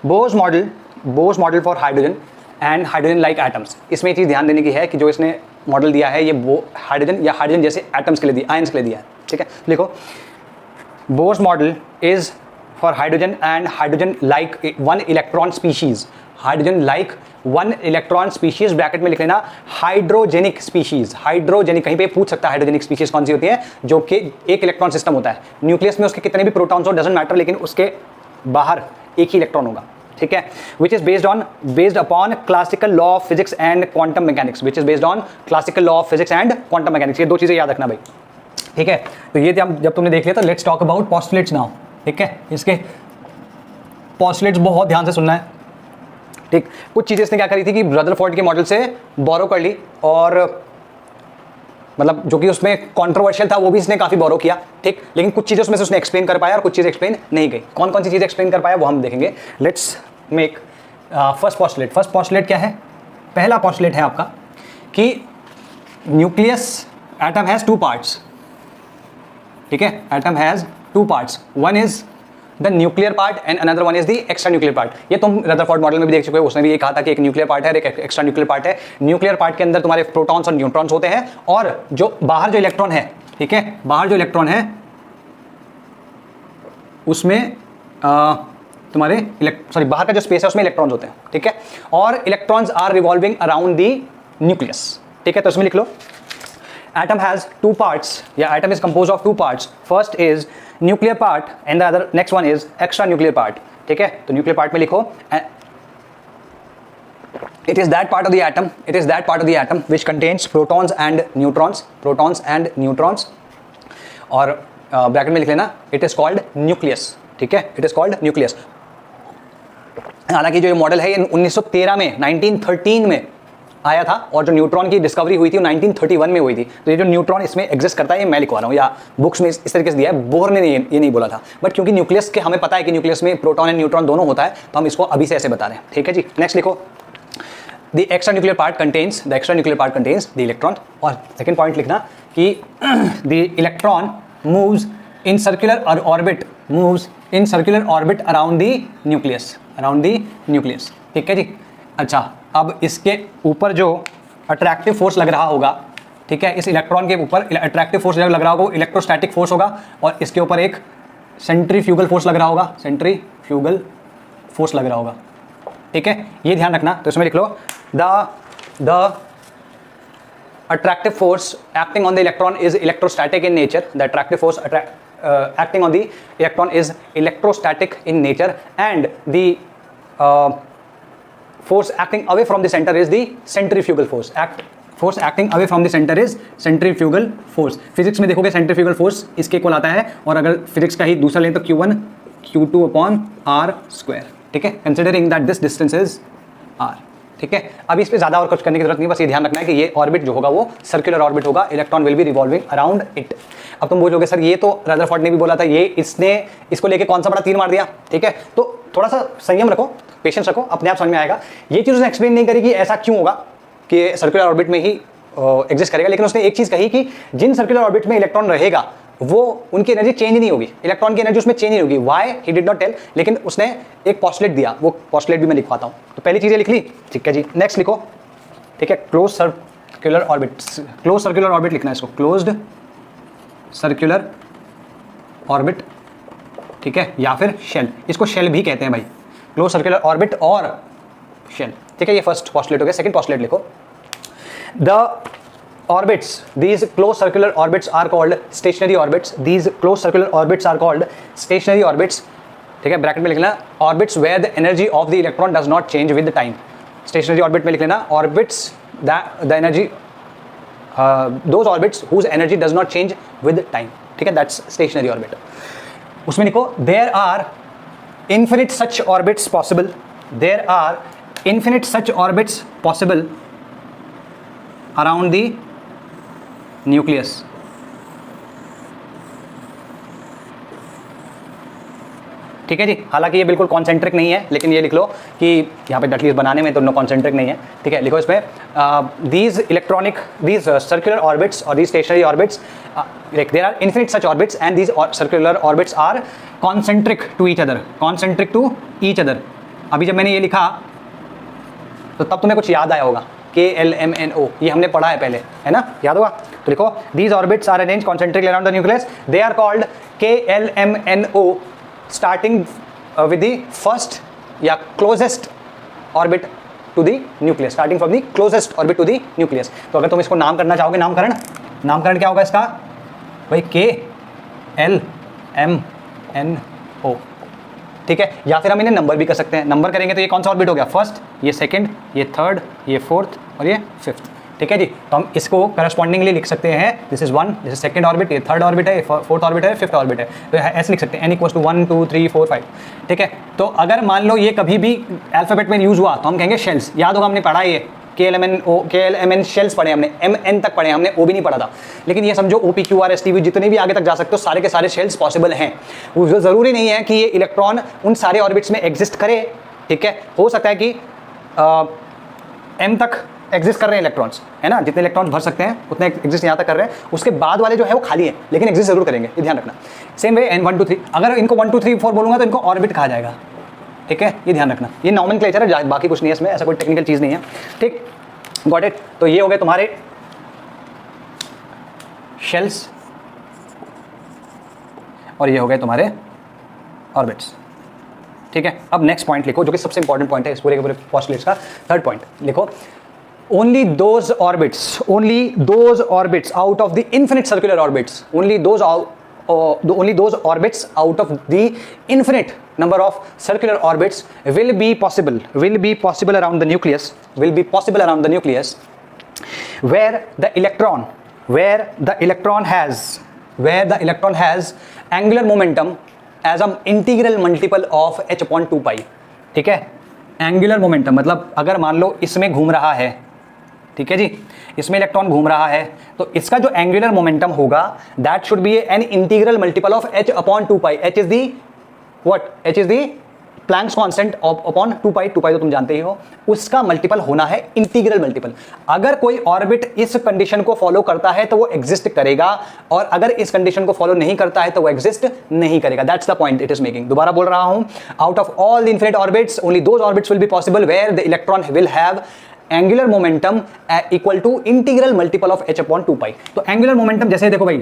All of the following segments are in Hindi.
Bose model for hydrogen and hydrogen like atoms. इसमें एक चीज़ ध्यान देने की है कि जो इसने मॉडल दिया है ये वो हाइड्रोजन या हाइड्रोजन जैसे एटम्स के लिए दिया, आयंस के लिए दिया है, ठीक है। लिखो Bose model is for hydrogen and hydrogen like one electron species, hydrogen like one electron species, bracket में लिख लेना हाइड्रोजेनिक स्पीशीज। हाइड्रोजेनिक कहीं पे पूछ सकता है हाइड्रोजेनिक स्पीशीज कौन सी होती है, जो कि एक इलेक्ट्रॉन सिस्टम होता है, न्यूक्लियस में उसके कितने भी प्रोटॉन्स हो डजंट मैटर, लेकिन उसके बाहर एक ही इलेक्ट्रॉन होगा, ठीक है। Which is based upon classical law of physics and quantum mechanics, which is based on classical law of physics and quantum mechanics. ये दो चीजें याद रखना भाई, ठीक है। तो ये जब तुमने देख लिया तो let's talk about postulates now, ठीक है। इसके पोस्टुलेट्स बहुत ध्यान से सुनना है, ठीक। कुछ चीजें इसने क्या करी थी कि रदरफोर्ड के मॉडल से बोरो कर ली, और मतलब जो कि उसमें कंट्रोवर्शियल था वो भी इसने काफी बोरो किया, ठीक। लेकिन कुछ चीजें उसमें से उसने एक्सप्लेन कर पाया और कुछ चीजें एक्सप्लेन नहीं गई। कौन कौन सी चीजें एक्सप्लेन कर पाया वो हम देखेंगे। Let's make first postulate. First postulate क्या है? पहला पोस्टुलेट है आपका कि nucleus atom has two parts, ठीक है। Atom has two parts, one is the nuclear part and another one is the extra nuclear part. ये तुम रदरफोर्ड मॉडल में भी देख चुके हो, उसने भी ये कहा था कि एक न्यूक्लियर पार्ट है और एक एक्स्ट्रा न्यूक्लियर पार्ट है। न्यूक्लियर पार्ट के अंदर तुम्हारे प्रोटॉन्स और न्यूट्रॉन्स होते हैं, और जो बाहर जो इलेक्ट्रॉन है, ठीक है, बाहर जो इलेक्ट्रॉन है उसमें तुम्हारे बाहर का जो स्पेस है उसमें इलेक्ट्रॉन्स होते हैं, ठीक है। और electrons are revolving around the nucleus, ठीक है। तो इसमें लिख लो atom has two parts, yeah, atom is composed of two parts. First is nuclear part and the next one is extra nuclear part, ठीक है। तो nuclear part में लिखो it is that part of the atom which contains protons and neutrons, और ब्रैकेट में लिख लेना it is called nucleus, ठीक है, it is called nucleus। हालांकि जो ये मॉडल है ये 1913 में 1913 में आया था, और जो न्यूट्रॉन की डिस्कवरी हुई थी वो 1931 में हुई थी। तो ये जो न्यूट्रॉन इसमें एग्जिस्ट करता है ये मैं लिखवा रहा हूँ, या बुक्स में इस तरीके से दिया है, बोर ने ये नहीं बोला था, बट क्योंकि न्यूक्लियस के हमें पता है कि न्यूक्लियस में प्रोटॉन एंड न्यूट्रॉन दोनों होता है, तो हम इसको अभी से ऐसे बता रहे हैं, ठीक है जी। नेक्स्ट लिखो the extra nuclear part contains the electron, और सेकेंड पॉइंट लिखना कि the electron moves in circular orbit around the nucleus, ठीक है जी। अच्छा, अब इसके ऊपर जो अट्रैक्टिव फोर्स लग रहा होगा, ठीक है, इस इलेक्ट्रॉन के ऊपर अट्रैक्टिव फोर्स लग रहा होगा, इलेक्ट्रोस्टैटिक फोर्स होगा, और इसके ऊपर एक सेंट्रीफ्यूगल फोर्स लग रहा होगा, ठीक है। ये ध्यान रखना। तो इसमें लिख लो the attractive force acting on the electron is electrostatic in nature, the attractive force acting on the electron is electrostatic in nature, and the force acting away from the center is the centrifugal force. Force acting away from the center is centrifugal force. Physics में देखोगे सेंट्रीफ्यूगल फोर्स इसके इक्वल आता है, और अगर फिजिक्स का ही दूसरा लें तो Q1 Q2 upon R square, ठीक है, considering that this distance is R, ठीक है। अब इस पे ज्यादा और कुछ करने की जरूरत नहीं, बस ये ध्यान रखना है कि ये ऑर्बिट जो होगा वो सर्कुलर ऑर्बिट होगा, electron will B revolving around it. अब तुम बोलोगे सर ये तो रदरफोर्ड ने भी बोला था, ये इसने इसको लेके कौन सा बड़ा तीर मार दिया, ठीक है। तो थोड़ा सा संयम रखो, पेशेंस रखो, अपने आप समझ में आएगा। ये चीज़ उसने एक्सप्लेन नहीं करी कि ऐसा क्यों होगा कि सर्कुलर ऑर्बिट में ही एग्जिस्ट करेगा, लेकिन उसने एक चीज़ कही कि जिन सर्कुलर ऑर्बिट में इलेक्ट्रॉन रहेगा वो उनकी एनर्जी चेंज नहीं होगी, इलेक्ट्रॉन की एनर्जी उसमें चेंज नहीं होगी। Why he did not tell, लेकिन उसने एक पोस्टुलेट दिया, वो पोस्टुलेट भी मैं लिखवाता हूँ। तो पहली चीज़ें लिख ली, ठीक है जी। नेक्स्ट लिखो, ठीक है, क्लोज सर्कुलर ऑर्बिट लिखना है इसको, क्लोज्ड सर्कुलर ऑर्बिट, ठीक है, या फिर शेल, इसको शेल भी कहते हैं भाई, क्लोज सर्कुलर ऑर्बिट और शेल, ठीक है। ये फर्स्ट पोस्टुलेट हो गया। सेकंड पोस्टुलेट लिखो, the orbits, these closed circular orbits are called stationary orbits, ठीक है, ब्रैकेट में लिख लेना orbits where the energy of the electron does not change with the time। stationary orbit में लिख लेना orbits that the energy those orbits whose energy does not change with time, ठीक है, that's stationary orbit। उसमें लिखो there are infinite such orbits possible around the nucleus, ठीक है जी। हालांकि ये बिल्कुल कॉन्सेंट्रिक नहीं है, लेकिन ये लिख लो कि यहाँ पे डटलीस बनाने में तो नो कॉन्सेंट्रिक नहीं है, ठीक है। लिखो इसमें दीज सर्कुलर ऑर्बिट्स और these stationary orbits, there are infinite such orbits and these circular orbits are concentric to each other, अभी जब मैंने ये लिखा तो तब तुम्हें कुछ याद आया होगा, KLMNO, ये हमने पढ़ा है पहले, है ना, याद होगा। तो लिखो these orbits are arranged concentrically around the nucleus, they are called KLMNO starting with the first या closest orbit to the nucleus, starting from the closest orbit to the nucleus. तो अगर तुम इसको नाम करना चाहोगे, नामकरण क्या होगा इसका भाई, KLMNO, ठीक है। या फिर हम इन्हें नंबर भी कर सकते हैं, नंबर करेंगे तो ये कौन सा ऑर्बिट हो गया, फर्स्ट, ये सेकंड, ये थर्ड, ये फोर्थ और ये फिफ्थ, ठीक है जी। तो हम इसको करस्पॉन्डिंगली लिख सकते हैं, this is 1, this is second orbit, ये थर्ड ऑर्बिट है, ये फोर्थ ऑर्बिट है, फिफ्थ ऑर्बिट है, तो ऐसे लिख सकते हैं n = 1 2 3 4 5, ठीक है। तो अगर मान लो ये कभी भी अल्फाबेट में यूज हुआ तो हम कहेंगे शेल्स, याद होगा हमने पढ़ा ये KLMN शेल्स पढ़े हमने, MN तक पढ़े हमने, O भी नहीं पढ़ा था। लेकिन ये समझो OPQRST जितने भी आगे तक जा सकते हो सारे के सारे शेल्स पॉसिबल हैं। वो ज़रूरी नहीं है कि ये इलेक्ट्रॉन उन सारे ऑर्बिट्स में एग्जिस्ट करे, ठीक है। हो सकता है कि M तक एग्जिस्ट कर रहे हैं इलेक्ट्रॉन्स, है ना, जितने इलेक्ट्रॉन्स भर सकते हैं उतने एग्जिस्ट यहाँ तक कर रहे हैं, उसके बाद वाले जो है वो खाली है लेकिन एग्जिस्ट जरूर करेंगे, ये ध्यान रखना। सेम वे N 1 2 3, अगर इनको 1 2 3 4 बोलूँगा तो इनको ऑर्बिट कहा जाएगा, ठीक है, ये ध्यान रखना। ये नॉमेनक्लेचर है, बाकी कुछ नहीं है इसमें, ऐसा कोई टेक्निकल चीज़ नहीं है, ठीक, गॉट इट। तो ये हो गए तुम्हारे शेल्स और ये हो गए तुम्हारे ऑर्बिट्स, ठीक है। अब नेक्स्ट पॉइंट लिखो जो कि सबसे इंपॉर्टेंट पॉइंट है इस पूरे के पूरे पोस्टुलेट्स का, थर्ड पॉइंट लिखो, only those orbits out of the infinite circular orbits, only those orbits out of the infinite number of circular orbits will be possible around the nucleus, where the electron has angular momentum as an integral multiple of h/2 pi, ठीक है। एंगुलर मोमेंटम मतलब अगर मान लो इसमें घूम रहा है, ठीक है जी, इसमें इलेक्ट्रॉन घूम रहा है तो इसका जो एंगुलर मोमेंटम होगा that should be an integral multiple of h/2 pi. h is the what, h is the Planck's constant upon 2 पाई, 2 पाई तो तुम जानते ही हो, उसका मल्टीपल होना है इंटीग्रल मल्टीपल। अगर कोई ऑर्बिट इस कंडीशन को फॉलो करता है तो वो एग्जिस्ट करेगा, और अगर इस कंडीशन को फॉलो नहीं करता है तो वो एग्जिस्ट नहीं करेगा। That's the point it is making. दोबारा बोल रहा हूं, out of all the infinite orbits only those orbits will be possible where the electron will have angular momentum equal to integral multiple of h/2 pi. तो एंगुलर मोमेंटम जैसे देखो भाई,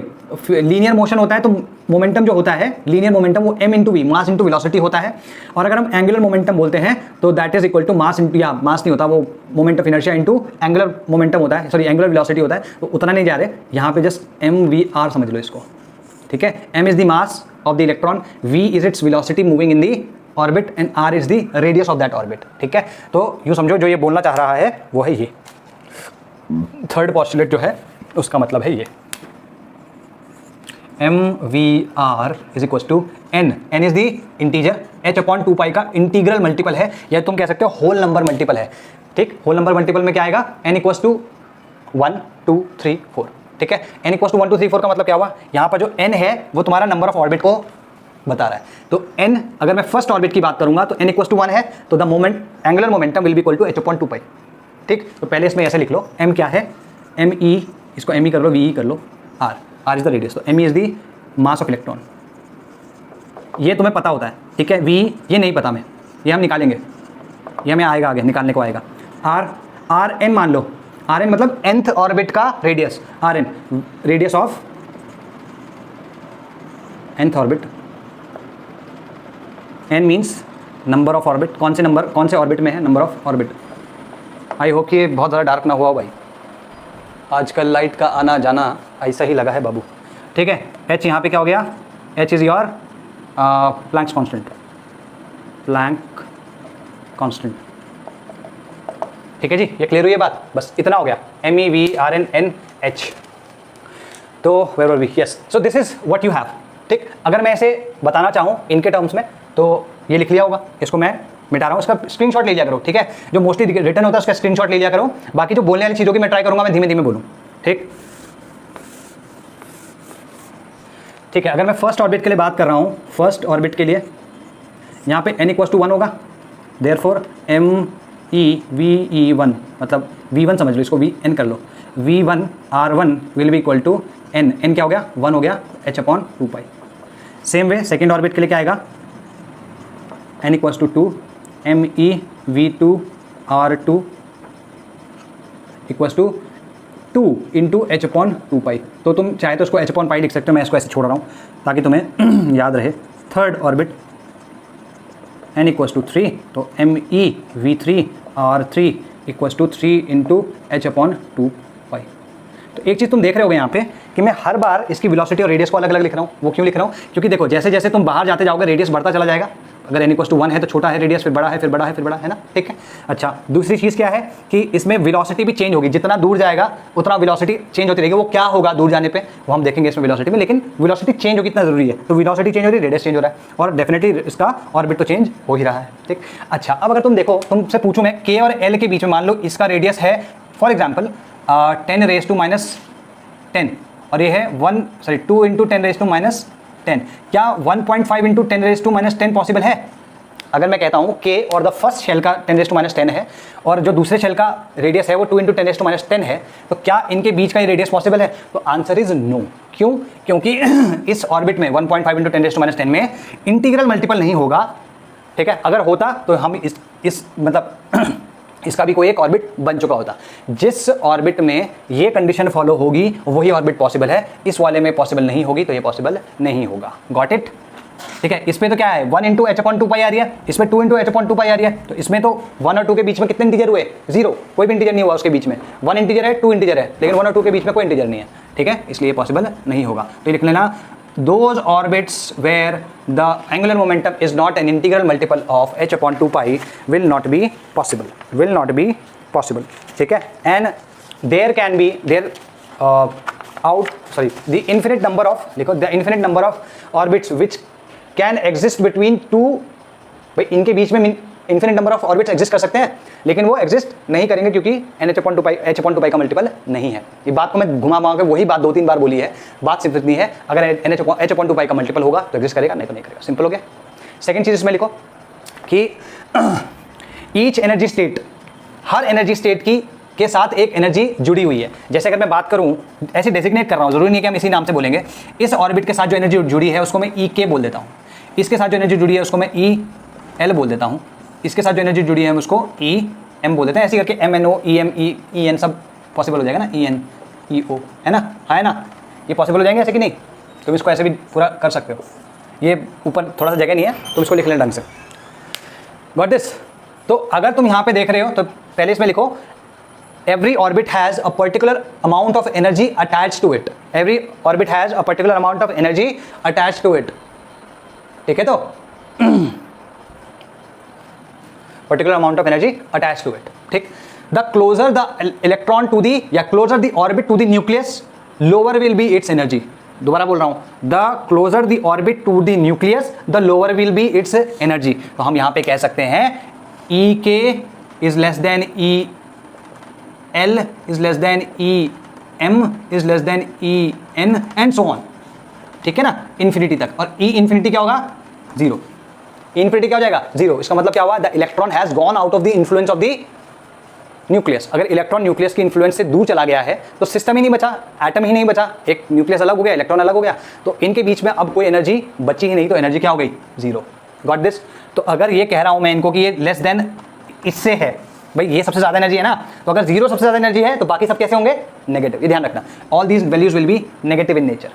लीनियर मोशन होता है तो मोमेंटम जो होता है लीनियर मोमेंटम वो m × v, mass into velocity होता है, और अगर हम एंगुलर मोमेंटम बोलते हैं तो that is equal to mass into, या मास नहीं होता वो moment of inertia into angular momentum होता है, सॉरी एंगुलर वेलोसिटी होता है, तो उतना नहीं जा रहे, यहाँ पे जस्ट mvr समझ लो इसको, ठीक है। m is the mass of the electron, v is its velocity moving in the orbit and r is the radius of that orbit, ठीक है। तो यूँ समझो जो ये बोलना चाह रहा है वो है ये थर्ड पोस्टुलेट जो है उसका मतलब है ये mvr is equal to n is the integer, h/2 pi का इंटीग्रल मल्टीपल है, या तुम कह सकते हो होल नंबर मल्टीपल है, ठीक। होल नंबर मल्टीपल में क्या आएगा, n = 1 2 3 4, ठीक है। n = 1 2 3 4 का मतलब क्या हुआ, यहाँ पर जो n है वो तुम्हारा नंबर ऑफ ऑर्बिट को बता रहा है। तो n अगर मैं फर्स्ट ऑर्बिट की बात करूंगा तो n = 1 है, तो the moment angular momentum will be equal to h/2 pi, ठीक। तो पहले इसमें ऐसे लिख लो, m क्या है, me, इसको me कर लो, ve कर लो, r इज द रेडियस, तो me is the mass of electron, ये तुम्हें पता होता है, ठीक है। v ये नहीं पता, मैं ये हम निकालेंगे, ये हमें आएगा आगे, निकालने को आएगा। rn मान लो, rn मतलब nth ऑर्बिट का radius, rn radius of nth orbit, n means number of orbit, कौन से ऑर्बिट में है, number of orbit. I hope कि ये बहुत ज़्यादा डार्क ना हुआ भाई, आजकल लाइट का आना जाना ऐसा ही लगा है बाबू, ठीक है। h यहाँ पे क्या हो गया, h is your Planck's constant, ठीक है जी। ये क्लियर हुई है बात, बस इतना हो गया, MEVRNNH। तो where were we, yes, so this is what you have, ठीक। अगर मैं ऐसे बताना चाहूँ इनके टर्म्स में तो ये लिख लिया होगा, इसको मैं मिटा रहा हूँ, इसका स्क्रीनशॉट ले लिया करो, ठीक है। जो मोस्टली रिटर्न होता है उसका स्क्रीनशॉट ले लिया करो, बाकी जो बोलने वाली चीज़ों की मैं ट्राई करूँगा मैं धीमे धीमे बोलूँ, ठीक ठीक है। अगर मैं फर्स्ट ऑर्बिट के लिए बात कर रहा हूँ, फर्स्ट ऑर्बिट के लिए यहाँ पे n = 1 होगा, देयरफॉर MEVE1 मतलब V1 समझ लो, इसको VN कर लो, V1 R1 will be equal to n, n क्या हो गया, 1 हो गया, h/2 pi. Same way second orbit के लिए क्या आएगा, n = 2, MeV2R2 equals to 2 into H/2π। तो तुम चाहे तो इसको H/π लिख सकते हो, मैं इसको ऐसे छोड़ रहा हूँ ताकि तुम्हें याद रहे। Third orbit n equals to 3, तो MeV3R3 equals to 3 into H/2π। तो एक चीज़ तुम देख रहे होगे यहाँ पे कि मैं हर बार इसकी वेलोसिटी और रेडियस को अलग अलग लिख रहा हूँ। वो क्यों लिख रहा हूँ? क्योंकि देखो जैसे जैसे तुम बाहर जाते जाओगे रेडियस बढ़ता चला जाएगा। अगर n इक्वल्स टू 1 है तो छोटा है रेडियस, फिर बड़ा है, फिर बड़ा है, फिर बड़ा है ना, ठीक है। अच्छा, दूसरी चीज़ क्या है कि इसमें वेलोसिटी भी चेंज होगी। जितना दूर जाएगा उतना वेलोसिटी चेंज होती रहेगी। वो क्या होगा दूर जाने पे वो हम देखेंगे इसमें वेलोसिटी में, लेकिन वेलोसिटी चेंज होगी इतना जरूरी है। तो वेलोसिटी चेंज हो रही है, रेडियस चेंज हो रहा है, और डेफिनेटली इसका ऑर्बिट तो चेंज हो ही रहा है, ठीक। अच्छा, अब अगर तुम देखो, तुमसे पूछूं मैं k और l के बीच में मान लो इसका रेडियस है फॉर एग्जाम्पल 10⁻⁻10 और ये है 2 इंटू 10⁻⁻10। क्या 1.5 इंटू 10⁻⁻10 पॉसिबल है? अगर मैं कहता हूँ k और द फर्स्ट शेल का 10⁻⁻10 है और जो दूसरे शेल का रेडियस है वो 2 इंटू 10⁻⁻10 है, तो क्या इनके बीच का ये रेडियस पॉसिबल है? तो आंसर इज नो। क्यों? क्योंकि इस ऑर्बिट में 1.5 इंटू 10⁻10 में इंटीग्रल मल्टीपल नहीं होगा, ठीक है। अगर होता तो हम इस मतलब इसका भी कोई एक ऑर्बिट बन चुका होता। जिस ऑर्बिट में ये कंडीशन फॉलो होगी वही ऑर्बिट पॉसिबल है, इस वाले में पॉसिबल नहीं होगी, तो ये पॉसिबल नहीं होगा। Got it? ठीक है। इसमें तो क्या है 1 इंटू H/2π आ रही है, इसमें 2 इंटू H/2π आ रही है, तो इसमें तो 1 और 2 के बीच में कितने इंटीजर हुए? 0, कोई भी इंटीजर नहीं हुआ उसके बीच में। 1 इंटीजर है, 2 इंटीजर है, लेकिन 1 और 2 के बीच में कोई इंटीजर नहीं है, ठीक है, इसलिए पॉसिबल नहीं होगा। तो लिख लेना those orbits where the angular momentum is not an integral multiple of H/2π will not be possible, ठीक है। And there can be the infinite number of orbits which can exist between two, भाई इनके बीच में infinite number of orbits exist कर सकते हैं, लेकिन वो एग्जिस्ट नहीं करेंगे क्योंकि H/2π का मल्टीपल नहीं है। ये बात को मैं घुमा के वही बात 2-3 बार बोली है, बात सिर्फ इतनी है, अगर H/2π का मल्टीपल होगा तो एग्जिस्ट करेगा, नहीं तो नहीं करेगा। सिंपल हो गया। सेकंड चीज इसमें लिखो कि ईच एनर्जी स्टेट, हर एनर्जी स्टेट के साथ एक एनर्जी जुड़ी हुई है। जैसे अगर मैं बात करूं, ऐसे डेजिग्नेट कर रहा हूं, जरूरी नहीं कि हम इसी नाम से बोलेंगे। इस ऑर्बिट के साथ जो एनर्जी जुड़ी है उसको मैं EK बोल देता हूं, इसके साथ जो एनर्जी जुड़ी है उसको मैं EL बोल देता हूं, इसके साथ जो एनर्जी जुड़ी है हम उसको EM बोल देते हैं। ऐसे करके MNO EM EN सब पॉसिबल हो जाएगा ना, EN EO, है ना, है ना, ये पॉसिबल हो जाएंगे ऐसे कि नहीं? तुम इसको ऐसे भी पूरा कर सकते हो, ये ऊपर थोड़ा सा जगह नहीं है, तुम इसको लिख लेना ढंग से। Got this? तो अगर तुम यहाँ पे देख रहे हो तो पहले इसमें लिखो every orbit has a particular amount of energy attached to it, every orbit has a particular amount of energy attached to it, ठीक है। तो particular amount of energy attached to it, ठीक। The closer the electron to the या closer the orbit to the nucleus, lower will be its energy। दोबारा बोल रहा हूं, the closer the orbit to the nucleus, the lower will be its energy। तो हम यहां पे कह सकते हैं EK is less than EL is less than EM is less than EN and so on, ठीक है ना, इन्फिनिटी तक। और E इन्फिनिटी क्या होगा? 0। इन्फिनिटी क्या हो जाएगा? 0। इसका मतलब क्या हुआ? The electron has gone out of the influence of the nucleus. अगर इलेक्ट्रॉन न्यूक्लियस की इन्फ्लुएंस से दूर चला गया है तो सिस्टम ही नहीं बचा, एटम ही नहीं बचा, एक न्यूक्लियस अलग हो गया, इलेक्ट्रॉन अलग हो गया, तो इनके बीच में अब कोई एनर्जी बची ही नहीं, तो एनर्जी क्या हो गई? 0। Got this? तो अगर ये कह रहा हूं मैं इनको कि ये लेस देन इससे है, भाई ये सबसे ज्यादा एनर्जी है ना, तो अगर 0 सबसे ज्यादा एनर्जी है तो बाकी सब कैसे होंगे? नेगेटिव। ये ध्यान रखना, all these values will be negative in nature.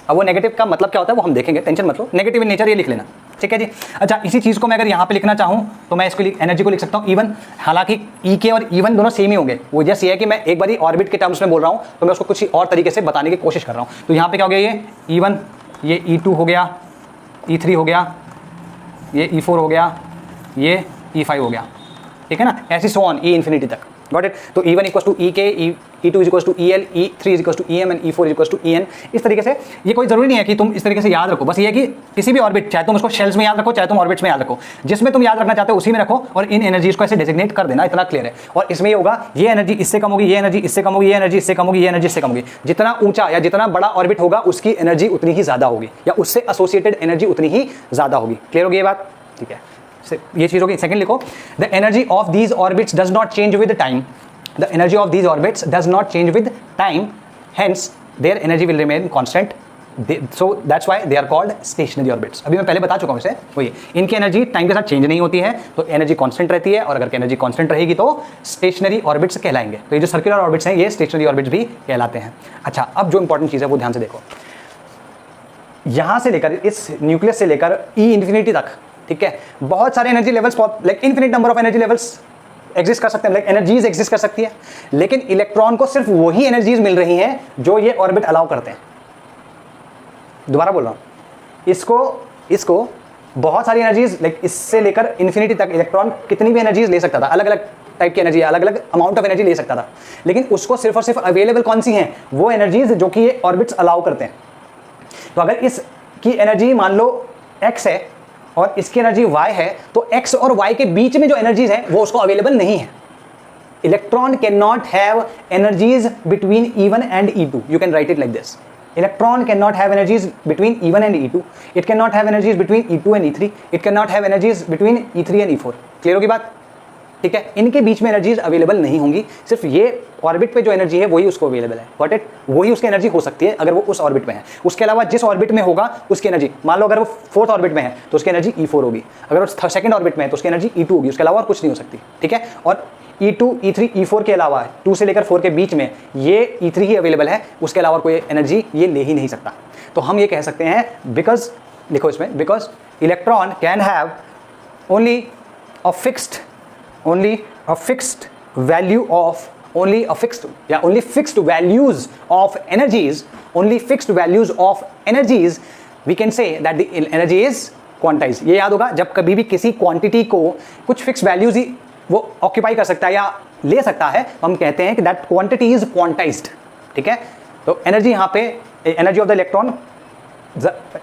अब वो नेगेटिव का मतलब क्या होता है वो हम देखेंगे, टेंशन मत लो। नेगेटिव इन नेचर ये लिख लेना, ठीक है जी। अच्छा, इसी चीज़ को मैं अगर यहाँ पे लिखना चाहूँ तो मैं इसको एनर्जी को लिख सकता हूँ E1। हालांकि EK और E1 दोनों सेम ही होंगे, वो जैसे ये है कि मैं एक बारी ऑर्बिट के टर्म्स में बोल रहा हूँ तो मैं उसको कुछ और तरीके से बताने की कोशिश कर रहा हूँ। तो यहाँ पे क्या हो गया? ये E1, ये E2 हो गया, E3 हो गया, ये E4 हो गया, ये E5 हो गया, ठीक है ना, ऐसी सो ऑन E इन्फिनिटी तक। Got it? तो E1 equals to EK, E2 equals to EL, E3 equals to EM and E4 equals to EN। इस तरीके से ये कोई जरूरी नहीं है कि तुम इस तरीके से याद रखो, बस ये है कि किसी भी ऑर्बिट, चाहे तुम उसको शेल्स में याद रखो, चाहे तुम ऑर्बिट्स में याद रखो, जिसमें तुम याद रखना चाहते हो उसी में रखो और इन एनर्जीज को ऐसे डेजिग्नेट कर देना, इतना क्लियर है। और इसमें ये होगा, ये एनर्जी इससे कम होगी, ये एनर्जी इससे कम होगी, ये एनर्जी इससे कम होगी, ये एनर्जी इससे कम होगी। जितना ऊंचा या जितना बड़ा ऑर्बिट होगा उसकी एनर्जी उतनी ही ज्यादा होगी, या उससे एसोसिएटेड एनर्जी उतनी ही ज्यादा होगी। क्लियर होगी ये बात? ठीक है, ये चीज होगी। सेकंड लिखो, the energy of these orbits does not change with time. The energy of these orbits does not change with time, hence their energy will remain constant so that's why they are called stationary orbits. अभी मैं पहले बता चुका हूँ इसे, वही इनकी एनर्जी टाइम के साथ चेंज नहीं होती है, तो एनर्जी कांस्टेंट रहती है, और अगर एनर्जी कांस्टेंट रहेगी तो स्टेशनरी ऑर्बिट्स कहलाएंगे। तो ये जो सर्कुलर ऑर्बिट्स हैं ये स्टेशनरी ऑर्बिट्स भी कहलाते हैं। अच्छा, अब जो इंपॉर्टेंट चीज़ है वो ध्यान से देखो, यहाँ से लेकर इस न्यूक्लियस से लेकर ई इंफिनिटी तक, ठीक है, बहुत सारे energy levels, like infinite number of energy levels exist कर सकते हैं, लाइक एनर्जीज एग्जिस्ट कर सकती है, लेकिन इलेक्ट्रॉन को सिर्फ वही एनर्जीज मिल रही हैं जो ये ऑर्बिट अलाउ करते हैं। दोबारा बोल रहा हूँ, इसको बहुत सारी एनर्जीज, लाइक इससे लेकर इन्फिनिटी तक इलेक्ट्रॉन कितनी भी एनर्जीज ले सकता था, अलग अलग टाइप की एनर्जी, अलग अलग अमाउंट ऑफ एनर्जी ले सकता था, लेकिन उसको सिर्फ और सिर्फ अवेलेबल कौन सी हैं, वो एनर्जीज जो कि ये ऑर्बिट्स अलाउ करते हैं। तो अगर इसकी एनर्जी मान लो x है और इसकी एनर्जी y है, तो x और y के बीच में जो एनर्जीज है वो उसको अवेलेबल नहीं है। Electron can not have energies between E1 and E2, you can write it like this, electron cannot have energies between E1 and E2, it cannot have energies between E2 and E3, it cannot have energies between E3 and E4। Clear होगी बात, ठीक है, इनके बीच में एनर्जीज अवेलेबल नहीं होंगी, सिर्फ ये ऑर्बिट पे जो एनर्जी है वही उसको अवेलेबल है, गॉट इट, वही उसकी एनर्जी हो सकती है अगर वो उस ऑर्बिट में है। उसके अलावा जिस ऑर्बिट में होगा उसकी एनर्जी, मान लो अगर वो फोर्थ ऑर्बिट में है तो उसकी एनर्जी E4 होगी, अगर वो सेकंड ऑर्बिट में है तो उसकी एनर्जी E2 होगी, उसके अलावा और कुछ नहीं हो सकती, ठीक है। और E2, E3, E4 के अलावा 2 से लेकर 4 के बीच में ये E3 ही अवेलेबल है, उसके अलावा कोई एनर्जी ये ले ही नहीं सकता। तो हम ये कह सकते हैं, बिकॉज लिखो इसमें, because electron can have only a fixed value of only fixed values of energies, we can say that the energy is quantized। ये याद होगा, जब कभी भी किसी क्वांटिटी को कुछ फिक्स वैल्यूज ही वो ऑक्यूपाई कर सकता है या ले सकता है, हम कहते हैं कि दैट क्वांटिटी इज क्वांटाइज्ड, ठीक है। तो एनर्जी यहाँ पे, energy of the electron,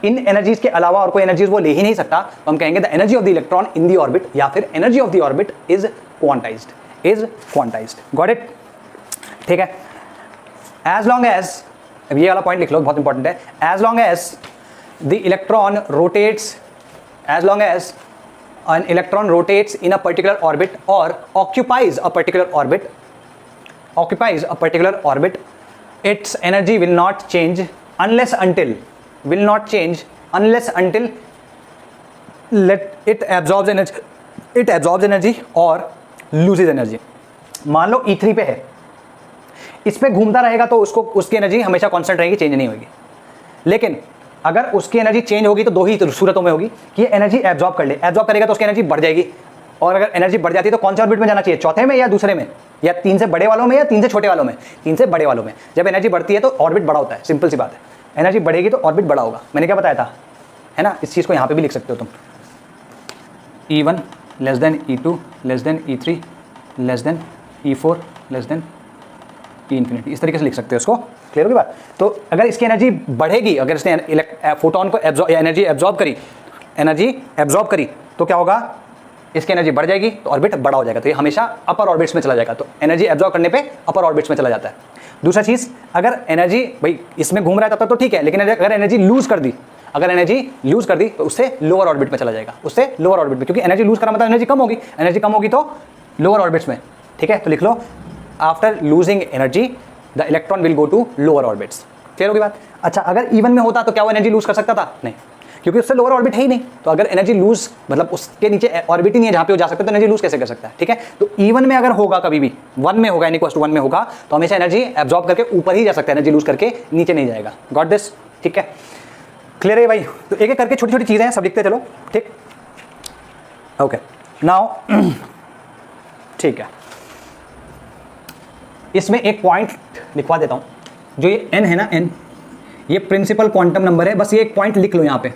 in energies के अलावा और कोई एनर्जीज वो ले ही नहीं सकता, तो हम कहेंगे the energy of the electron in the orbit, या फिर energy of the orbit is quantized, got it, ठीक है। एज लॉन्ग एज, अब ये वाला पॉइंट लिख लो, बहुत इंपॉर्टेंट है, as long as the electron rotates, as long as an electron rotates in a particular orbit or occupies a particular orbit, its energy will not change unless until it absorbs energy or loses energy। मान लो E3 पे है, इस पे घूमता रहेगा तो उसकी एनर्जी हमेशा कांस्टेंट रहेगी, चेंज नहीं होगी, लेकिन अगर उसकी एनर्जी चेंज होगी तो दो ही सूरतों में होगी कि ये एनर्जी एब्जॉर्ब कर ले, एब्जॉर्ब करेगा तो उसकी एनर्जी बढ़ जाएगी, और अगर एनर्जी बढ़ जाती है तो कौन से ऑर्बिट में जाना चाहिए, चौथे में या दूसरे में, या 3 से बड़े वालों में या 3 से छोटे वालों में, 3 से बड़े वालों में। जब एनर्जी बढ़ती है तो ऑर्बिट बड़ा होता है, सिंपल सी बात है, एनर्जी बढ़ेगी तो ऑर्बिट बड़ा होगा। मैंने क्या बताया था, है ना, इस चीज़ को यहाँ पे भी लिख सकते हो तुम, E1 less than E2 less than E3 less than E4 less than E infinity, इस तरीके से लिख सकते हो उसको। क्लियर होगी बात। तो अगर इसकी एनर्जी बढ़ेगी, अगर इसने फोटोन को एनर्जी एब्जॉर्ब करी तो क्या होगा, इसकी एनर्जी बढ़ जाएगी तो ऑर्बिट बड़ा हो जाएगा, तो ये हमेशा अपर ऑर्बिट्स में चला जाएगा, तो एनर्जी एब्जॉर्ब करने पे अपर ऑर्बिट्स में चला जाता है। दूसरा चीज़, अगर एनर्जी भाई इसमें घूम रहा है तब तक तो ठीक है, लेकिन अगर एनर्जी लूज कर दी तो उससे लोअर ऑर्बिट में चला जाएगा, क्योंकि एनर्जी लूज करा मतलब एनर्जी कम होगी तो लोअर ऑर्बिट्स में, ठीक है। तो लिख लो, after losing energy the electron will go to lower orbits. Clear होगी बात। अच्छा, अगर E1 में होता तो क्या वो एनर्जी लूज कर सकता था, नहीं, क्योंकि उससे लोअर ऑर्बिट है ही नहीं, तो अगर एनर्जी लूज मतलब उसके नीचे ऑर्बिट ही नहीं है जहाँ पे वो जा सकता है, तो एनर्जी लूज कैसे कर सकता है, ठीक है। तो E1 में अगर होगा, कभी भी 1 में होगा, =1 में होगा, तो हमेशा एनर्जी एब्जॉर्ब करके ऊपर ही जा सकता है, एनर्जी लूज करके नीचे नहीं जाएगा, गॉट दिस, ठीक है। क्लियर है भाई। तो एक एक करके छोटी छोटी चीज़ें हैं, सब लिखते चलो, ठीक, ओके। नाउ ठीक है, इसमें एक पॉइंट लिखवा देता हूं, जो ये n है ना, n ये प्रिंसिपल क्वांटम नंबर है, बस ये एक पॉइंट लिख लो यहां पे,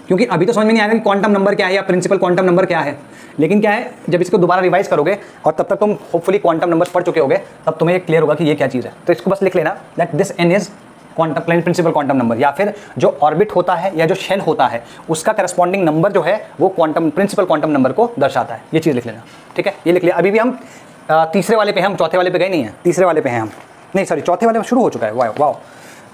क्योंकि अभी तो समझ में नहीं आएगा कि क्वांटम नंबर क्या है या प्रिंसिपल क्वांटम नंबर क्या है, लेकिन क्या है, जब इसको दोबारा रिवाइज करोगे और तब तक तुम होपफुली क्वांटम नंबर्स पढ़ चुके होगे, तब तुम्हें ये क्लियर होगा कि ये क्या चीज़ है। तो इसको बस लिख लेना, that this n is quantum principal quantum number, या फिर जो ऑर्बिट होता है या जो शेल होता है उसका करस्पॉन्डिंग नंबर जो है वो क्वांटम प्रिंसिपल क्वांटम नंबर को दर्शाता है। ये चीज़ लिख लेना, ठीक है, ये लिख लिया। अभी भी हम तीसरे वाले पे, हम चौथे वाले पे गए नहीं हैं, तीसरे वाले पे हैं हम, नहीं सॉरी, चौथे वाले में शुरू हो चुका है, वाह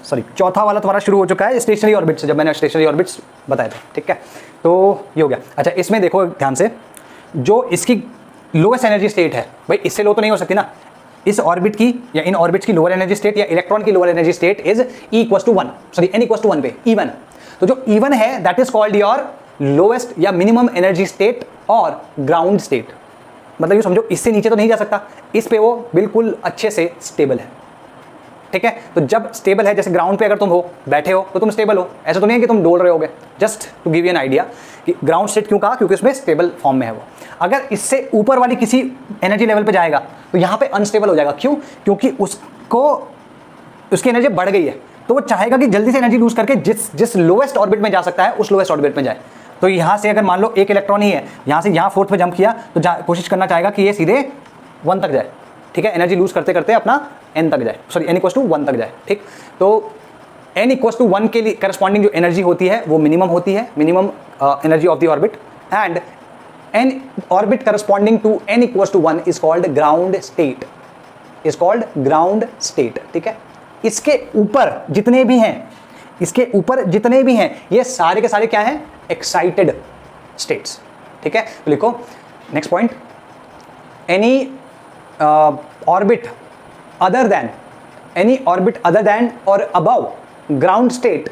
सॉरी, चौथा वाला तुम्हारा शुरू हो चुका है स्टेशनरी ऑर्बिट से, जब मैंने स्टेशनरी ऑर्बिट्स बताए थे, ठीक है। तो ये हो गया। अच्छा, इसमें देखो ध्यान से, जो इसकी लोएस्ट एनर्जी स्टेट है, भाई इससे लो तो नहीं हो सकती ना, इस ऑर्बिट की या इन ऑर्बिट्स की लोअर एनर्जी स्टेट या इलेक्ट्रॉन की lower energy state is E=1, sorry n=1 पे E1। तो जो E1 है that is called your lowest या मिनिमम एनर्जी स्टेट और ग्राउंड स्टेट। मतलब ये समझो इससे नीचे तो नहीं जा सकता, इस पे वो बिल्कुल अच्छे से स्टेबल है, ठीक है। तो जब स्टेबल है, जैसे ग्राउंड पे अगर तुम हो, बैठे हो तो तुम स्टेबल हो, ऐसा तो नहीं है कि तुम डोल रहे होगे। Just to give you an idea कि ग्राउंड स्टेट क्यों कहा, क्योंकि उसमें स्टेबल फॉर्म में है वो। अगर इससे ऊपर वाली किसी एनर्जी लेवल पे जाएगा तो यहाँ पे अनस्टेबल हो जाएगा। क्यों? क्योंकि उसको उसकी एनर्जी बढ़ गई है, तो वो चाहेगा कि जल्दी से एनर्जी लूज करके जिस लोएस्ट ऑर्बिट में जा सकता है उस लोएस्ट ऑर्बिट में जाए। तो यहाँ से अगर मान लो एक इलेक्ट्रॉन ही है, यहाँ से यहाँ 4th पे जंप किया तो कोशिश करना चाहेगा कि ये सीधे 1 तक जाए, ठीक है। एनर्जी लूज करते करते अपना n तक जाए, सॉरी n=1 तक जाए, ठीक। तो n=1 के लिए करस्पॉन्डिंग जो एनर्जी होती है वो मिनिमम होती है, minimum energy of the orbit. And n orbit corresponding to n=1 is called ground state, is called ground state, ठीक है। इसके ऊपर जितने भी हैं, इसके ऊपर जितने भी हैं, ये सारे के सारे क्या हैं? एक्साइटेड स्टेट्स, ठीक है। तो लिखो next point, any orbit other than or above ground state,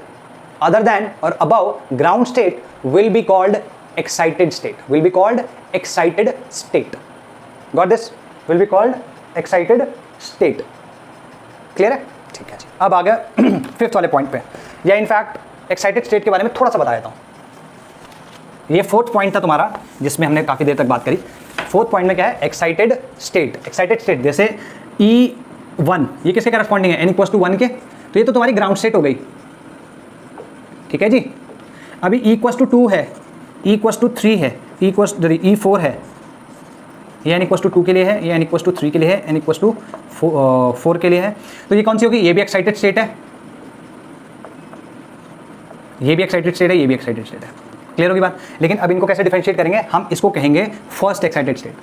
other than or above ground state will be called excited state, will be called excited state. Got this? Will be called excited state. Clear है? ठीक है जी। अब आ गया 5th वाले पॉइंट पे, या इनफैक्ट एक्साइटेड स्टेट के बारे में थोड़ा सा बता देता हूँ। ये 4th पॉइंट था तुम्हारा जिसमें हमने काफ़ी देर तक बात करी। 4th पॉइंट में क्या है? Excited state. एक्साइटेड स्टेट जैसे E1, ये किसके करस्पॉन्डिंग है? n=1 के, तो ये तो तुम्हारी ग्राउंड स्टेट हो गई, ठीक है जी। अभी E=2 है, E=3 है, E4 है, ये n=2 के लिए है, ये n=3 के लिए है, n=4 के लिए है। तो ये कौन सी होगी? ये भी एक्साइटेड स्टेट है, ये भी एक्साइटेड स्टेट है, ये भी एक्साइटेड स्टेट है। क्लियर होगी बात? लेकिन अब इनको कैसे डिफरेंशिएट करेंगे? हम इसको कहेंगे फर्स्ट एक्साइटेड स्टेट।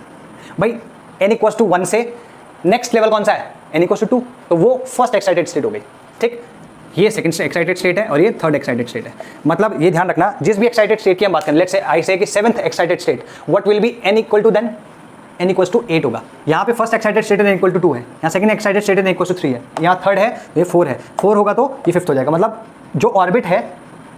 भाई n=1 से नेक्स्ट लेवल कौन सा है? n=2, तो वो फर्स्ट एक्साइटेड स्टेट हो गई, ठीक। ये सेकंड एक्साइटेड स्टेट है और ये थर्ड एक्साइटेड स्टेट है। मतलब ये ध्यान रखना, जिस भी एक्साइटेड स्टेट की हम बात करें, लेट्स से आई से कि 7th excited state, what will be n=then n=8 होगा। यहाँ पे फर्स्ट एक्साइटेड स्टेट है n=2 है, यहाँ सेकंड एक्साइटेड स्टेट है n=3 है, यहाँ थर्ड है ये 4 है, 4 होगा तो ये 5th हो जाएगा। मतलब जो ऑर्बिट है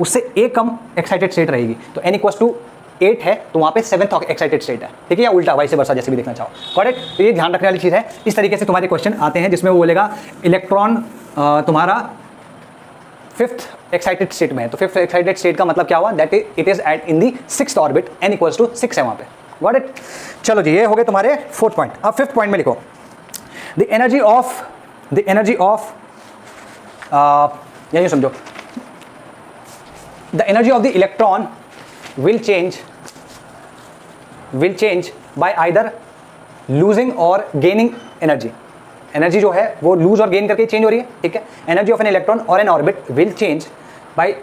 उससे एक कम एक्साइटेड स्टेट रहेगी, तो n=8 है तो वहाँ पे 7th एक्साइटेड स्टेट है, ठीक है, या उल्टा वाइस वर्सा जैसे भी देखना चाहो। Got it? तो ये ध्यान रखने वाली चीज़ है। इस तरीके से तुम्हारे क्वेश्चन आते हैं जिसमें वो बोलेगा इलेक्ट्रॉन तुम्हारा 5th एक्साइटेड स्टेट में है, तो 5th एक्साइटेड स्टेट का मतलब क्या हुआ? That it is at in the 6th orbit, n=6 है वहाँ पे। Got it? चलो जी, ये हो गए तुम्हारे 4th पॉइंट। अब 5th पॉइंट में लिखो द एनर्जी ऑफ यही समझो, the energy of the electron will change by either losing or gaining energy. Energy जो है वो लूज और गेन करके चेंज हो रही है, ठीक है। एनर्जी ऑफ एन इलेक्ट्रॉन और N orbit will change by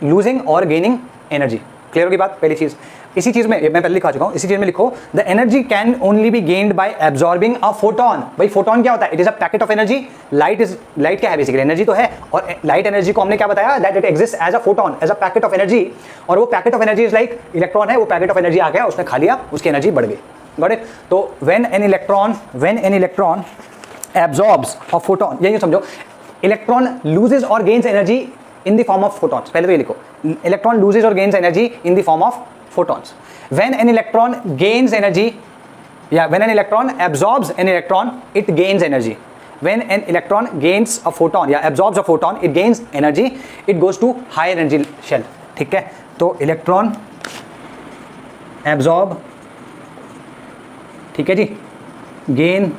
losing और गेनिंग एनर्जी। क्लियर होगी बात? पहली चीज, इसी चीज में मैं पहले लिखा चुका हूं, इसी चीज में लिखो the energy can only B gained by absorbing a photon. भाई फोटोन क्या होता है? It is a packet of energy. Light क्या है? बेसिकली एनर्जी तो है, और लाइट एनर्जी को हमने क्या बताया? That it exist as a photon, as a packet of energy. और वो packet of energy is like electron है, वो पैकेट ऑफ एनर्जी आ गया, उसने खा लिया, उसकी एनर्जी बढ़ गई। Got it? तो when an electron absorbs a photon, यही समझो, इलेक्ट्रॉन लूजेस और gains energy in the form of photons. पहले तो ये लिखो, इलेक्ट्रॉन लूजेस और gains energy in the form of photons. When an electron gains energy, when an electron absorbs an electron, it gains energy. When an electron gains a photon, absorbs a photon, it gains energy. It goes to higher energy shell. ठीक है? तो इलेक्ट्रॉन एब्जॉर्ब, ठीक है जी, गेन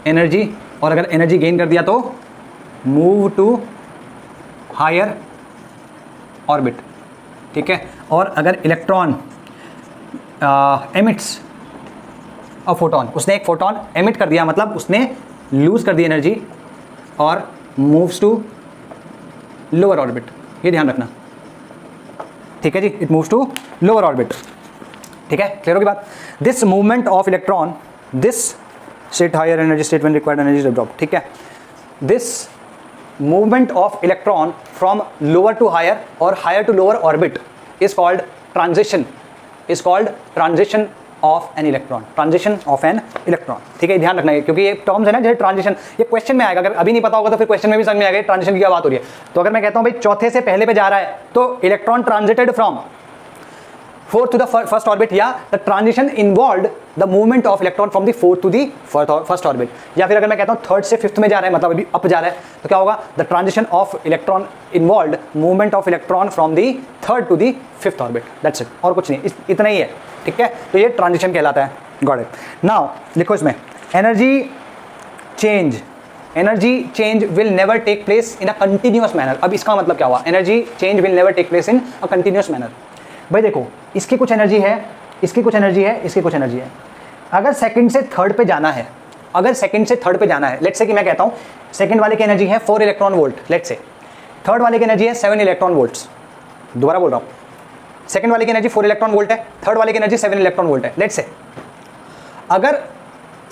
एनर्जी, और अगर एनर्जी गेन कर दिया तो मूव टू हायर ऑर्बिट, ठीक है। और अगर इलेक्ट्रॉन एमिट्स अ फोटोन, उसने एक फोटोन एमिट कर दिया, मतलब उसने लूज कर दी एनर्जी और मूव्स टू लोअर ऑर्बिट। ये ध्यान रखना, ठीक है जी, it moves to lower orbit, ठीक है। क्लियर होगी बात? This movement of electron, this state higher energy state when required energy is absorbed, ठीक है। This movement of electron from lower to higher or higher to lower orbit is called transition of an electron, transition of an electron. ठीक है, ध्यान रखना है क्योंकि ये टर्म्स है ना, जैसे ट्रांजिशन, ये क्वेश्चन में आएगा, अगर अभी नहीं पता होगा तो फिर क्वेश्चन में भी समझ में आएगा ट्रांजिशन की क्या बात हो रही है। तो अगर मैं कहता हूं भाई चौथे से पहले पे जा रहा है तो electron transited from fourth to the first orbit, या the transition involved the movement of electron from the fourth to the first orbit, या फिर अगर मैं कहता हूं थर्ड से फिफ्थ में जा रहा है, मतलब अभी अप जा रहा है, तो क्या होगा, the transition of electron involved movement of electron from the third to the fifth orbit, that's it, और कुछ नहीं, इतना ही है। ठीक है, तो ये ट्रांजिशन कहलाता है। Got it. नाउ लिखो इसमें, energy change will never take place in a continuous manner. अब इसका मतलब क्या हुआ, energy change will never take place in a continuous manner. भाई देखो, इसकी कुछ एनर्जी है, इसकी कुछ एनर्जी है, इसकी कुछ एनर्जी है। अगर सेकंड से थर्ड पे जाना है, लेट्स से कि मैं कहता हूं सेकंड वाले की एनर्जी है 4 electron volt, let's say third वाले की एनर्जी है 7 इलेक्ट्रॉन वोल्ट्स। दोबारा बोल रहा हूं, सेकंड वाले की एनर्जी 4 इलेक्ट्रॉन वोल्ट है, थर्ड वाले की एनर्जी 7 इलेक्ट्रॉन वोल्ट है। लेट्स से अगर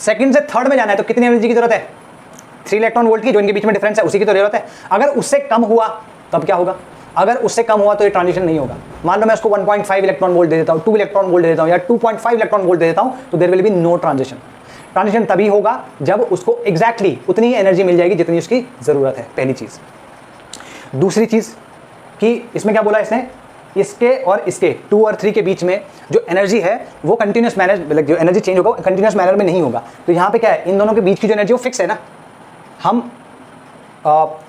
सेकंड से थर्ड में जाना है तो कितनी एनर्जी की जरूरत है, 3 इलेक्ट्रॉन वोल्ट की, जो इनके बीच में डिफरेंस है उसी की तो जरूरत है। अगर उससे कम हुआ तब क्या होगा, अगर उससे कम हुआ तो ये ट्रांजिशन नहीं होगा। मान लो मैं उसको 1.5 इलेक्ट्रॉन वोल्ट दे देता हूं, 2 इलेक्ट्रॉन वोल्ट दे देता हूं, या 2.5 इलेक्ट्रॉन वोल्ट दे देता हूं, तो there will be no transition. Transition तभी होगा जब उसको एग्जैक्टली उतनी ही एनर्जी मिल जाएगी जितनी उसकी जरूरत है, पहली चीज। दूसरी चीज कि इसमें क्या बोला इसने, इसके और इसके 2 और 3 के बीच में जो एनर्जी है वो कंटिन्यूअस मैनर, मतलब जो एनर्जी चेंज होगा कंटिन्यूअस मैनर में नहीं होगा। तो यहाँ पे क्या है, इन दोनों के बीच की जो एनर्जी वो फिक्स है ना। हम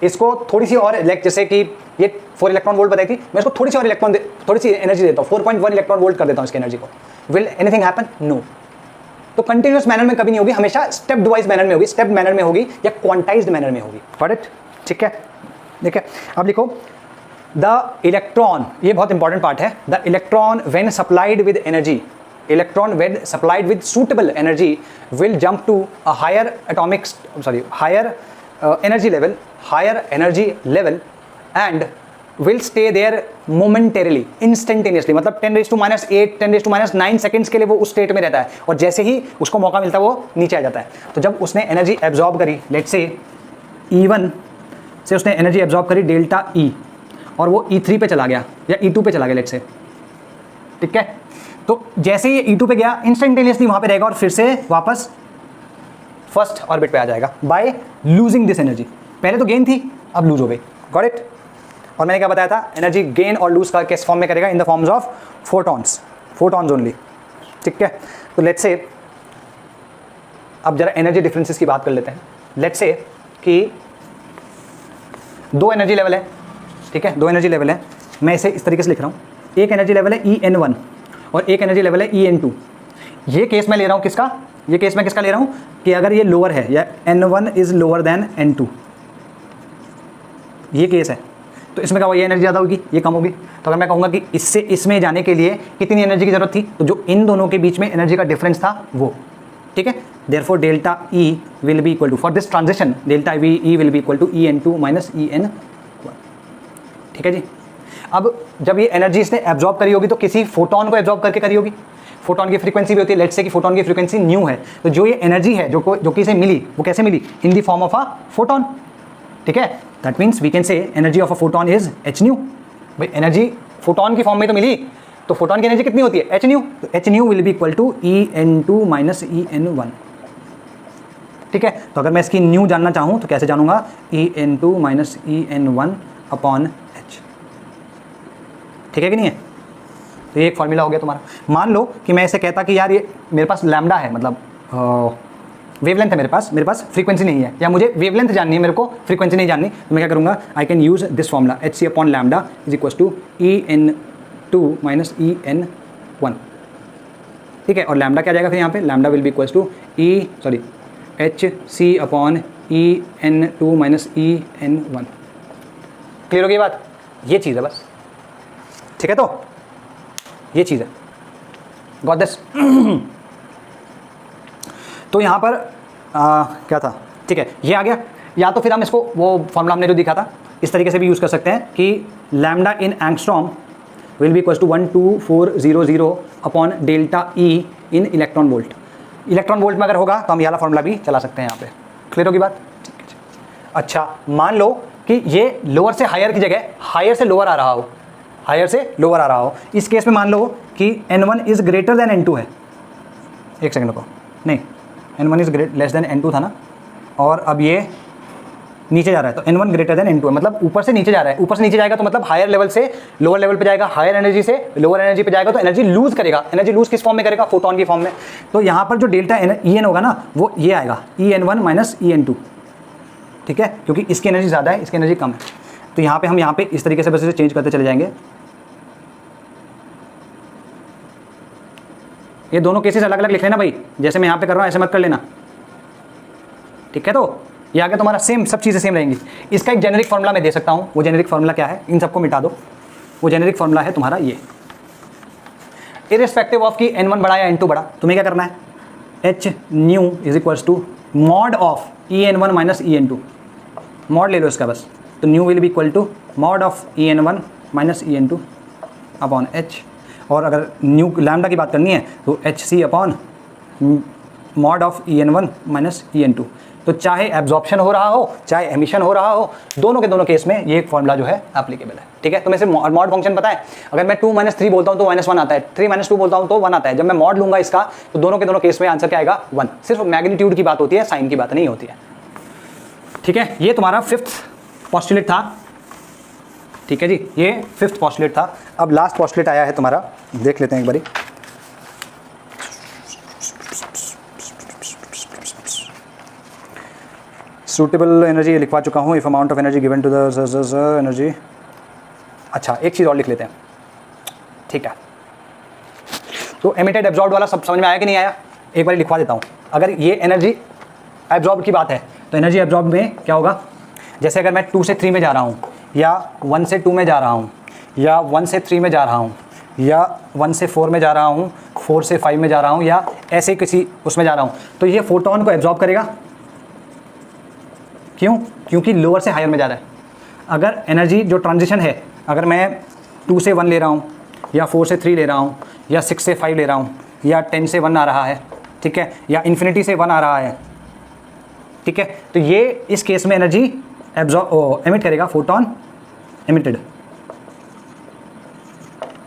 इसको थोड़ी सी और, लाइक जैसे कि ये 4 इलेक्ट्रॉन वोल्ट बताई थी, मैं इसको थोड़ी सी एनर्जी देता हूँ, 4.1 इलेक्ट्रॉन वोल्ट कर देता हूँ इसकी एनर्जी को। Will anything happen, no. तो कंटिन्यूअस मैनर में कभी नहीं होगी, हमेशा स्टेप वाइज मैनर में होगी, स्टेप मैनर में होगी या क्वांटाइज्ड मैनर में होगी। Got it? ठीक है, ठीक है। अब लिखो, द इलेक्ट्रॉन, ये बहुत इंपॉर्टेंट पार्ट है, the electron when supplied with energy, electron when supplied with suitable energy will jump to a higher energy level and will stay there momentarily, instantaneously, मतलब 10⁻⁸, 10⁻⁹ सेकंड्स के लिए वो उस स्टेट में रहता है, और जैसे ही उसको मौका मिलता है वो नीचे आ जाता है। तो जब उसने एनर्जी एब्जॉर्ब करी, लेट्स से E1 से उसने एनर्जी एब्जॉर्ब करी डेल्टा E, और वो E3 पे चला गया या E2 पे चला गया, लेट्स से, ठीक है। तो जैसे ही E2 पे गया, इंस्टेंटेनियसली वहां पे रहेगा और फिर से वापस फर्स्ट ऑर्बिट पे आ जाएगा बाय लूजिंग दिस एनर्जी। पहले तो गेन थी, अब लूज हो गई। Got it? और मैंने क्या बताया था, एनर्जी गेन और लूज का किस फॉर्म में करेगा, in the forms of photons only. ठीक है, तो लेट्स से अब जरा एनर्जी डिफरेंसेस की बात कर लेते हैं। लेट्स से कि 2 एनर्जी लेवल है, ठीक है, 2 एनर्जी लेवल है। मैं इसे इस तरीके से लिख रहा हूँ, एक एनर्जी लेवल है En1 और एक एनर्जी लेवल है En2। ये केस मैं ले रहा हूँ किसका, ये केस मैं किसका ले रहा हूँ कि अगर ये लोअर है या N1 is lower than N2, ये केस है, तो इसमें क्या होगा, ये एनर्जी ज़्यादा होगी, ये कम होगी। तो अगर मैं कहूँगा कि इससे इसमें जाने के लिए कितनी एनर्जी की जरूरत थी, तो जो इन दोनों के बीच में एनर्जी का डिफरेंस था वो, ठीक है। Therefore delta E will be equal to, for this transition delta E will be equal to En2 minus En1। ठीक है जी। अब जब ये एनर्जी इसने एब्जॉर्ब करी होगी तो किसी फोटोन को एब्जॉर्ब करके करी होगी। फोटोन की फ्रीक्वेंसी भी होती है, लेट्स से कि फोटोन की फ्रीक्वेंसी न्यू है, तो जो ये एनर्जी है जो कि इसे मिली वो कैसे मिली, in the form of a photon. ठीक है, that means we can say energy of a photon is h nu. भाई एनर्जी फोटोन की फॉर्म में तो मिली, तो फोटोन की एनर्जी कितनी होती है, h न्यू। तो h nu will be equal to En2 minus En1। ठीक है, तो अगर मैं इसकी न्यू जानना चाहूँ तो कैसे जानूंगा, En2 minus En1 upon h। ठीक है कि नहीं है? तो ये एक फॉर्मूला हो गया तुम्हारा। मान लो कि मैं इसे कहता कि यार ये मेरे पास लैम्डा है, मतलब वेवलेंथ है मेरे पास फ्रीक्वेंसी नहीं है, या मुझे वेवलेंथ जाननी है, मेरे को फ्रीक्वेंसी नहीं जाननी, तो मैं क्या करूँगा, I can use this formula hc upon lambda is equal to En2 minus En1। ठीक है, और लैम्डा क्या जाएगा फिर यहाँ पे, lambda will be equal to hc upon En2 minus En1। Clear हो गई बात? ये चीज़ है बस। ठीक है, तो ये चीज़ है, गॉट दिस। तो यहाँ पर क्या था, ठीक है, ये आ गया। या तो फिर हम इसको वो फॉर्मूला हमने जो दिखा था इस तरीके से भी यूज़ कर सकते हैं कि lambda in angstrom will be equal to 12400 upon delta E in electron volt. Electron volt में अगर होगा तो हम ये वाला फॉर्मूला भी चला सकते हैं यहाँ पे। क्लियर होगी बात? ठीक है। अच्छा, मान लो कि ये लोअर से हायर की जगह हायर से लोअर आ रहा हो, इस केस में मान लो कि N1 is greater than N2 है, एक सेकंड को, नहीं N1 is less than N2 था ना, और अब ये नीचे जा रहा है तो N1 ग्रेटर देन N2 है, मतलब ऊपर से नीचे जा रहा है। ऊपर से नीचे जाएगा तो मतलब हायर लेवल से लोअर लेवल पे जाएगा, हायर एनर्जी से लोअर एनर्जी पे जाएगा तो एनर्जी लूज करेगा। एनर्जी लूज किस फॉर्म में करेगा? फोटोन की फॉर्म में। तो यहाँ पर जो डेल्टा En होगा ना वो ये आएगा En1 माइनस En2, ठीक है, क्योंकि इसकी एनर्जी ज़्यादा है, इसकी एनर्जी कम है। तो यहाँ पे हम यहाँ पे इस तरीके से बस इसे चेंज करते चले जाएंगे। ये दोनों केसेस अलग अलग लिख लेना भाई, जैसे मैं यहाँ पे कर रहा हूँ ऐसे मत कर लेना, ठीक है। तो ये आगे तुम्हारा सेम, सब चीज़ें सेम रहेंगी। इसका एक जेनेरिक फार्मूला मैं दे सकता हूँ, वो जेनेरिक फार्मूला क्या है? इन सबको मिटा दो। वो जेनेरिक फार्मूला है तुम्हारा ये, इररिस्पेक्टिव ऑफ कि N1 बड़ा या N2 बड़ा, तुम्हें क्या करना है? H nu is equals to mod of En1 minus En2, mod ले लो इसका बस। तो nu will be equal to mod of En1 minus En2 upon H, और अगर न्यू लैम्डा की बात करनी है तो HC upon mod of En1 minus En2। तो चाहे एब्जॉर्प्शन हो रहा हो चाहे एमिशन हो रहा हो, दोनों के दोनों केस में ये एक फॉर्मूला जो है एप्लीकेबल है, ठीक है। तो मैं सिर्फ मॉड फंक्शन पता है, अगर मैं 2 - 3 बोलता हूँ तो -1 आता है, 3 - 2 बोलता हूँ तो 1 आता है। जब मैं मॉड लूंगा इसका तो दोनों के दोनों केस में आंसर क्या आएगा? 1। सिर्फ मैग्नीट्यूड की बात होती है, साइन की बात नहीं होती है, ठीक है। ये तुम्हारा 5th पॉस्टुलेट था, ठीक है जी, ये 5th पॉस्टुलेट था। अब लास्ट पॉस्टुलेट आया है तुम्हारा, देख लेते हैं एक बारी। सूटेबल एनर्जी लिखवा चुका हूँ, if amount of energy given to the energy. अच्छा, एक चीज़ और लिख लेते हैं, ठीक है। तो एमिटेड एब्जॉर्ब वाला सब समझ में आया कि नहीं आया? एक बार लिखवा देता हूँ। अगर ये एनर्जी एब्जॉर्ब की बात है तो एनर्जी एब्जॉर्ब में क्या होगा? जैसे अगर मैं 2 से 3 में जा रहा हूँ, या 1 से 2 में जा रहा हूँ, या 1 से 3 में जा रहा हूँ, या 1 से 4 में जा रहा हूँ, 4 से 5 में जा रहा हूँ, या ऐसे किसी उसमें जा रहा हूँ, तो ये फोटोन को एब्जॉर्ब करेगा। क्यों? क्योंकि लोअर से हायर में जा रहा है। अगर एनर्जी जो ट्रांजिशन है, अगर मैं 2 से 1 ले रहा हूँ, या 4 से 3 ले रहा हूँ, या 6 से 5 ले रहा हूँ, या 10 से 1 आ रहा है, ठीक है, या इन्फिनिटी से 1 आ रहा है, ठीक है, तो ये इस केस में एनर्जी एमिट करेगा, फोटोन एमिटेड,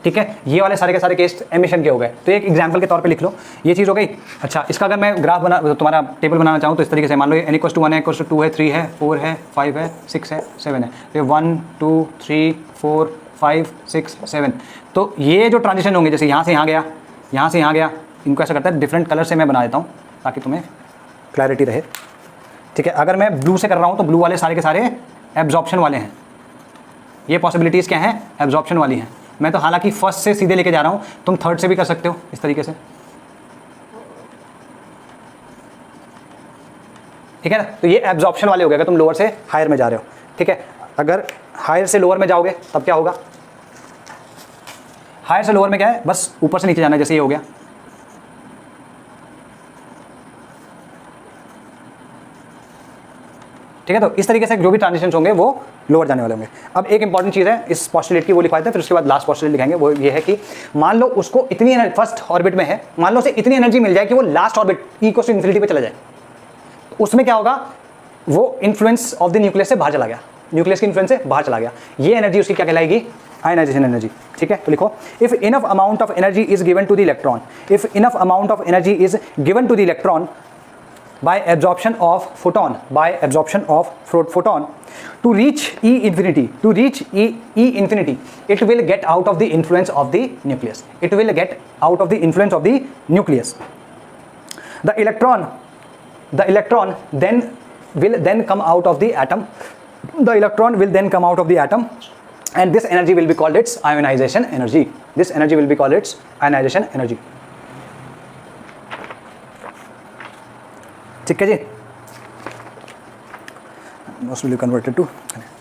ठीक है। ये वाले सारे के सारे केस एमिशन के हो गए। तो एक एग्जांपल के तौर पे लिख लो, ये चीज़ हो गई। अच्छा, इसका अगर मैं ग्राफ बना, तुम्हारा टेबल बनाना चाहूँ तो इस तरीके से मान लो, n = 1 है, = 2 है, 3 है, 4 है, 5 है, 6 है, 7 है। तो 1 2 3 4 5 6 7। तो ये जो ट्रांजिशन होंगे, जैसे यहाँ से यहाँ गया, यहाँ से यहाँ गया, इनको ऐसा करता है डिफरेंट कलर से मैं बना देता हूँ ताकि तुम्हें क्लैरिटी रहे, ठीक है। अगर मैं ब्लू से कर रहा हूँ तो ब्लू वाले सारे के सारे एब्जॉर्प्शन वाले हैं। ये पॉसिबिलिटीज़ क्या हैं? एब्जॉर्प्शन वाली हैं। मैं तो हालांकि फर्स्ट से सीधे लेके जा रहा हूँ, तुम थर्ड से भी कर सकते हो इस तरीके से, ठीक है ना। तो ये एब्जॉर्प्शन वाले हो गए अगर तुम लोअर से हायर में जा रहे हो, ठीक है। अगर हायर से लोअर में जाओगे तब क्या होगा? हायर से लोअर में क्या है? बस ऊपर से नीचे जाना है, जैसे ये हो गया, ठीक है। तो इस तरीके से जो भी ट्रांजिशंस होंगे वो लोअर जाने वाले होंगे। अब एक इंपॉर्टेंट चीज़ है इस पॉस्टुलेट की, वो लिखवा देते हैं, फिर उसके बाद लास्ट पॉस्टुलेट लिखेंगे। वो ये है कि मान लो उसको इतनी एनर्जी फर्स्ट ऑर्बिट में है, मान लो उसे इतनी एनर्जी मिल जाए कि वो लास्ट ऑर्बिट E=∞ पे चला जाए, तो उसमें क्या होगा? वो इन्फ्लुएंस ऑफ द न्यूक्लियस से बाहर चला गया, न्यूक्लियस की इन्फ्लुएंस से बाहर चला गया। ये एनर्जी उसकी क्या कहलाएगी? आयनाइजेशन एनर्जी, ठीक है। तो लिखो, if enough amount of energy is given to the electron, if enough amount of energy is given to the electron by absorption of photon, by absorption of photon to reach E infinity, to reach E infinity, it will get out of the influence of the nucleus, it will get out of the influence of the nucleus. The electron then will come out of the atom, the electron will then come out of the atom, and this energy will be called its ionization energy, this energy will be called its ionization energy, ठीक है जी। कन्वर्टेड टू,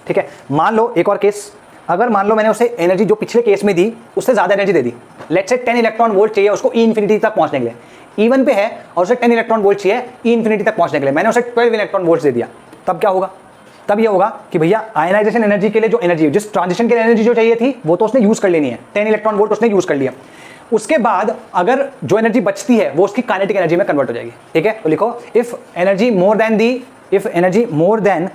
ठीक है। मान लो एक और केस, अगर मान लो मैंने उसे एनर्जी जो पिछले केस में दी उससे ज़्यादा energy they the, let's say 10 electron volt चाहिए उसको E इन्फिनिटी तक पहुंचने के लिए, E1 पे है और उसे 10 इलेक्ट्रॉन वोल्ट चाहिए E इन्फिनिटी तक पहुंचने के लिए, मैंने उसे 12 इलेक्ट्रॉन वोल्ट दे दिया, तब क्या होगा? तब ये होगा कि भैया आयनाइजेशन एनर्जी के लिए जो एनर्जी, जिस ट्रांजिशन के लिए एनर्जी जो चाहिए थी वो तो उसने यूज़ कर लेनी है, 10 इलेक्ट्रॉन वोल्ट उसने यूज़ कर लिया। उसके बाद अगर जो एनर्जी बचती है वो उसकी काइनेटिक एनर्जी में कन्वर्ट हो जाएगी, ठीक है। तो लिखो, if energy more than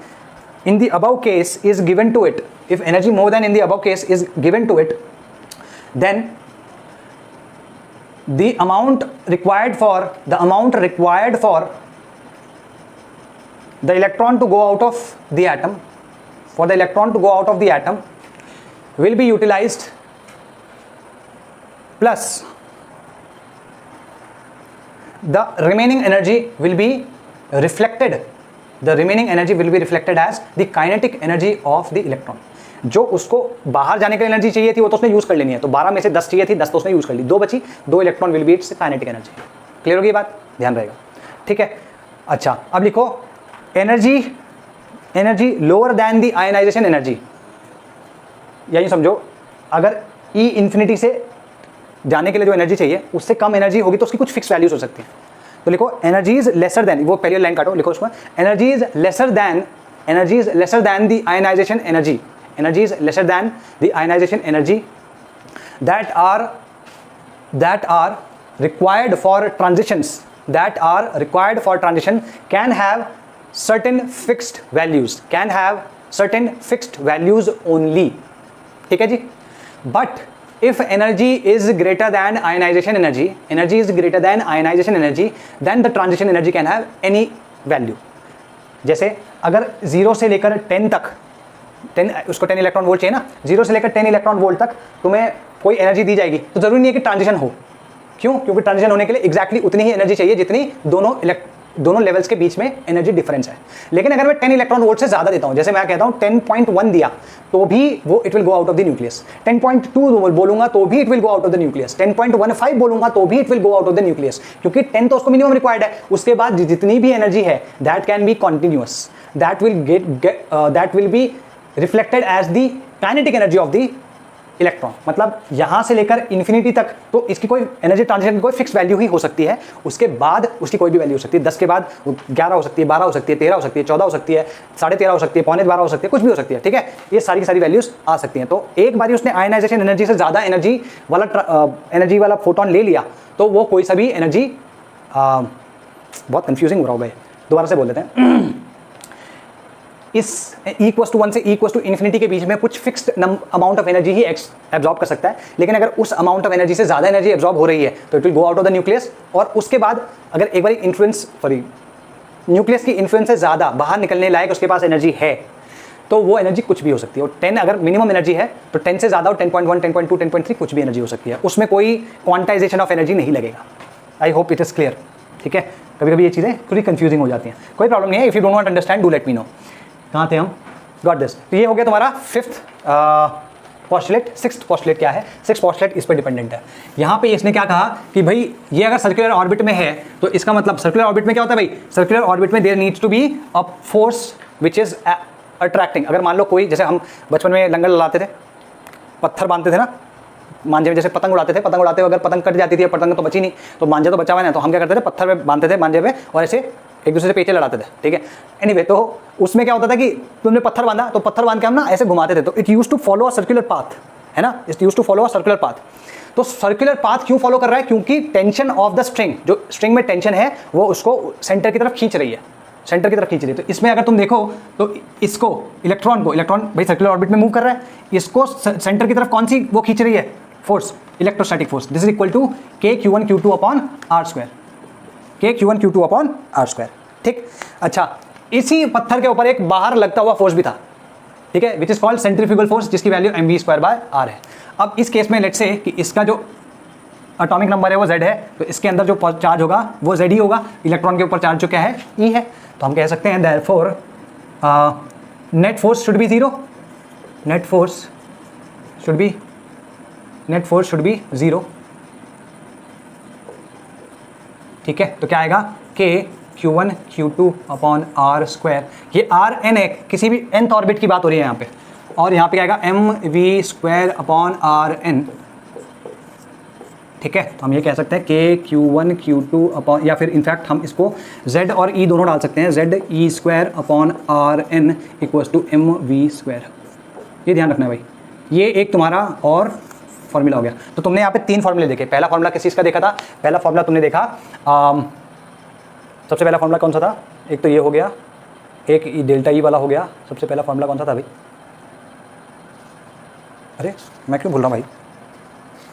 in the above case is given to it, if energy more than in the above case is given to it, then the amount required for the electron to go out of the atom, for the electron to go out of the atom will be utilized, plus the remaining energy will be reflected, the remaining energy will be reflected as the kinetic energy of the electron. जो उसको बाहर जाने के लिए एनर्जी चाहिए थी वो तो उसने यूज कर लेनी है, तो 12 में से 10 चाहिए थी, 10 तो उसने यूज कर ली, 2 बची, 2 electron will be its kinetic energy. Clear होगी बात, ध्यान रहेगा, ठीक है। अच्छा अब लिखो energy lower than the ionization energy, यही समझो अगर ई इंफिनिटी से जाने के लिए जो एनर्जी चाहिए उससे कम एनर्जी होगी तो उसकी कुछ फिक्स वैल्यूज हो सकती है। तो लिखो एनर्जी इज लेसर देन, वो पहली लाइन काटो, लिखो उसको energy is lesser than the ionization energy, energy is lesser than the ionization energy that are required for transitions, can have certain fixed values only, ठीक है जी। but if energy is greater than ionization energy, then the transition energy can have any value। जैसे अगर 0 से लेकर 10 तक 10 उसको 10 इलेक्ट्रॉन वोल्ट चाहिए ना, 0 से लेकर 10 इलेक्ट्रॉन वोल्ट तक तुम्हें कोई एनर्जी दी जाएगी, तो जरूरी नहीं है कि ट्रांजिशन हो। क्यों? क्योंकि ट्रांजिशन होने के लिए एग्जैक्टली उतनी ही एनर्जी चाहिए जितनी दोनों लेवल्स के बीच में एनर्जी डिफरेंस है। लेकिन अगर मैं 10 इलेक्ट्रॉन वोल्ट से ज़्यादा देता हूँ, जैसे मैं कहता हूँ 10.1 दिया तो भी वो it will go out of the nucleus, 10.2 बोलूंगा तो भी it will go out of the nucleus, 10.15 बोलूंगा तो भी it will go out of the nucleus, क्योंकि 10 तो उसको मिनिमम रिक्वायर्ड है। उसके बाद जितनी भी एनर्जी है that can be continuous, that will be reflected as the kinetic energy of the electron. मतलब यहां से लेकर इन्फिनिटी तक तो इसकी कोई एनर्जी ट्रांजिशन की कोई फिक्स वैल्यू ही हो सकती है, उसके बाद उसकी कोई भी वैल्यू हो सकती है। 10 के बाद 11 हो सकती है, 12 हो सकती है, 13 हो सकती है, 14 हो सकती है, 13.5 हो सकती है, 11.25 हो सकती है, कुछ भी हो सकती है, ठीक है। ये सारी की सारी वैल्यूज आ सकती हैं। तो एक बार उसने आयनाइजेशन एनर्जी से ज़्यादा एनर्जी वाला फोटोन ले लिया तो वो कोई सा भी एनर्जी, बहुत कंफ्यूजिंग हो रहा होगा, दोबारा से बोल देते हैं। इस E=1 से E=इन्फिनिटी के बीच में कुछ fixed amount of energy he absorb कर सकता है, लेकिन अगर उस अमाउंट ऑफ एनर्जी से ज़्यादा एनर्जी एब्जॉर्ब हो रही है तो it will go out of the nucleus, और उसके बाद अगर एक बार न्यूक्लियस की इन्फ्लुएंस से ज़्यादा बाहर निकलने लायक उसके पास एनर्जी है तो वो एनर्जी कुछ भी हो सकती है। और 10 अगर मिनिमम एनर्जी है तो 10 से ज़्यादा और 10.1, 10.2, 10.3 कुछ भी एनर्जी हो सकती है, उसमें कोई क्वांटाइजेशन ऑफ एनर्जी नहीं लगेगा। I hope it is clear, ठीक है। कभी कभी ये चीज़ें थोड़ी कंफ्यूजिंग हो जाती हैं, कोई प्रॉब्लम नहीं है। If you don't understand do let me know. कहाँ थे हम? Got this. तो ये हो गया तुम्हारा 5th पॉस्टुलेट। 6th पॉस्टुलेट क्या है? 6th पॉस्टुलेट इस पर डिपेंडेंट है। यहाँ पे इसने क्या कहा कि भाई ये अगर सर्कुलर ऑर्बिट में है तो इसका मतलब सर्कुलर ऑर्बिट में क्या होता है भाई? सर्कुलर ऑर्बिट में there needs to be a force which is attracting. अगर मान लो कोई, जैसे हम बचपन में लंगर लड़ाते थे, पत्थर बांधते थे ना मांझे में, जैसे पतंग उड़ाते थे, पतंग उड़ाते हुए अगर पतंग कट जाती थी, पतंग तो बची नहीं, तो मांझा तो बचा हुआ है, तो हम क्या करते थे, पत्थर में बांधते थे मांझे पे और ऐसे एक दूसरे से पेचे लड़ाते थे, ठीक है। एनीवे, तो उसमें क्या होता था कि तुमने पत्थर बांधा तो पत्थर बांध के हम ना ऐसे घुमाते थे, तो it use to follow a circular path, है ना, it use to follow a circular path. तो सर्कुलर पाथ क्यों फॉलो कर रहा है? क्योंकि टेंशन ऑफ द स्ट्रिंग, जो स्ट्रिंग में टेंशन है वो उसको सेंटर की तरफ खींच रही है, सेंटर की तरफ खींच रही है। तो इसमें अगर तुम देखो तो इसको इलेक्ट्रॉन भाई सर्कुलर ऑर्बिट में मूव कर रहा है, इसको सेंटर की तरफ कौन सी वो खींच रही है? Force, electrostatic force. This is equal to K(Q1Q2) upon R square, K(Q1Q2) upon R square, ठीक। अच्छा, इसी पत्थर के ऊपर एक बाहर लगता हुआ फोर्स भी था, ठीक है, which is called centrifugal force, जिसकी वैल्यू mv²/r है। अब इस केस में लेट्स से कि इसका जो एटॉमिक नंबर है वो Z है, तो इसके अंदर जो चार्ज होगा वो Z ही होगा, इलेक्ट्रॉन के ऊपर चार्ज जो क्या है E है। तो हम कह सकते हैं therefore net force should be 0, net force should be 0, ठीक है। तो क्या आएगा? K(Q1Q2) upon R square. ये Rn है, किसी भी nth ऑर्बिट की बात हो रही है यहाँ पे, और यहाँ पे क्या आएगा? mv² अपॉन Rn, ठीक है। तो हम ये कह सकते हैं K(Q1Q2) अपॉन, या फिर इनफैक्ट हम इसको Z और E दोनों डाल सकते हैं, ZE² upon Rn equals to mv²। ये ध्यान रखना है भाई, ये एक तुम्हारा और फॉर्मूला हो गया। तो तुमने यहाँ पे 3 फॉर्मूले देखे। पहला फॉर्मूला किस चीज़ का देखा था? पहला फॉर्मूला तुमने देखा, सबसे पहला फॉर्मूला कौन सा था? एक तो ये हो गया, एक डेल्टा ई वाला हो गया। सबसे पहला फॉर्मूला कौन सा था भाई? अरे मैं क्यों भूल रहा हूँ भाई?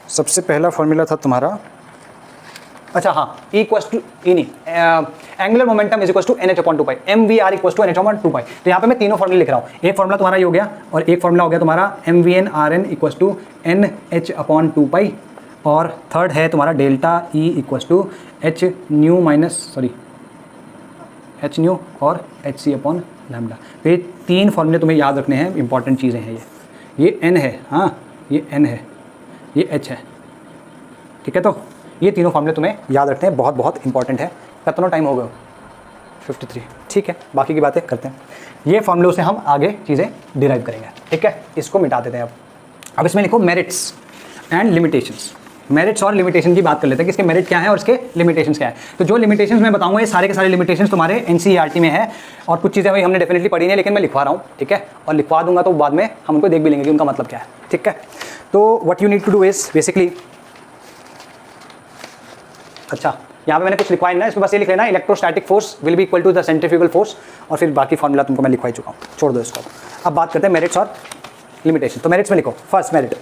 सबसे पहला फॉर्मूला था तुम्हारा अच्छा हाँ, E इक्वल टू ई नहीं, angular momentum is equal to NH/2 MVR equal to NH/2 तो यहाँ पे मैं तीनों फॉर्मूले लिख रहा हूँ। एक फॉर्मूला तुम्हारा ये हो गया और एक फॉर्मूला हो गया तुम्हारा MVN/RN इक्वल टू NH/2 और थर्ड है तुम्हारा delta E equal to H nu और HC/λ। तो ये तीन फॉर्मूले तुम्हें याद रखने हैं, इंपॉर्टेंट चीज़ें हैं ये N है, हाँ ये N है, ये H है, ठीक है। तो ये तीनों फॉर्मूले तुम्हें याद रखते हैं, बहुत बहुत इंपॉर्टेंट है। कितना टाइम हो गया? 53, ठीक है। बाकी की बातें करते हैं, ये फॉर्मूलों से हम आगे चीज़ें डिराइव करेंगे, ठीक है। इसको मिटा देते हैं अब इसमें लिखो मेरिट्स एंड लिमिटेशंस। मेरिट्स और लिमिटेशन की बात कर लेते हैं कि इसके मेरिट क्या है और इसके लिमिटेशंस क्या है। तो जो लिमिटेशंस मैं बताऊंगा ये सारे के सारे लिमिटेशंस तुम्हारे NCERT में है और कुछ चीज़ें भाई हमने डेफिनेटली पढ़ी नहीं, लेकिन मैं लिखवा रहा हूँ, ठीक है। और लिखवा दूंगा तो बाद में हम उनको देख भी लेंगे कि उनका मतलब क्या है, ठीक है। तो what you need to do is basically, अच्छा यहाँ पे मैंने कुछ लिखवाया ना, इसमें बस ये लिख लेना, electrostatic force will be equal to the centrifugal force, और फिर बाकी फॉर्मूला तुमको मैं लिखवा चुका हूँ, छोड़ दो इसको। अब बात करते हैं मेरिट्स और लिमिटेशन। तो मेरिट्स में लिखो, फर्स्ट मेरिट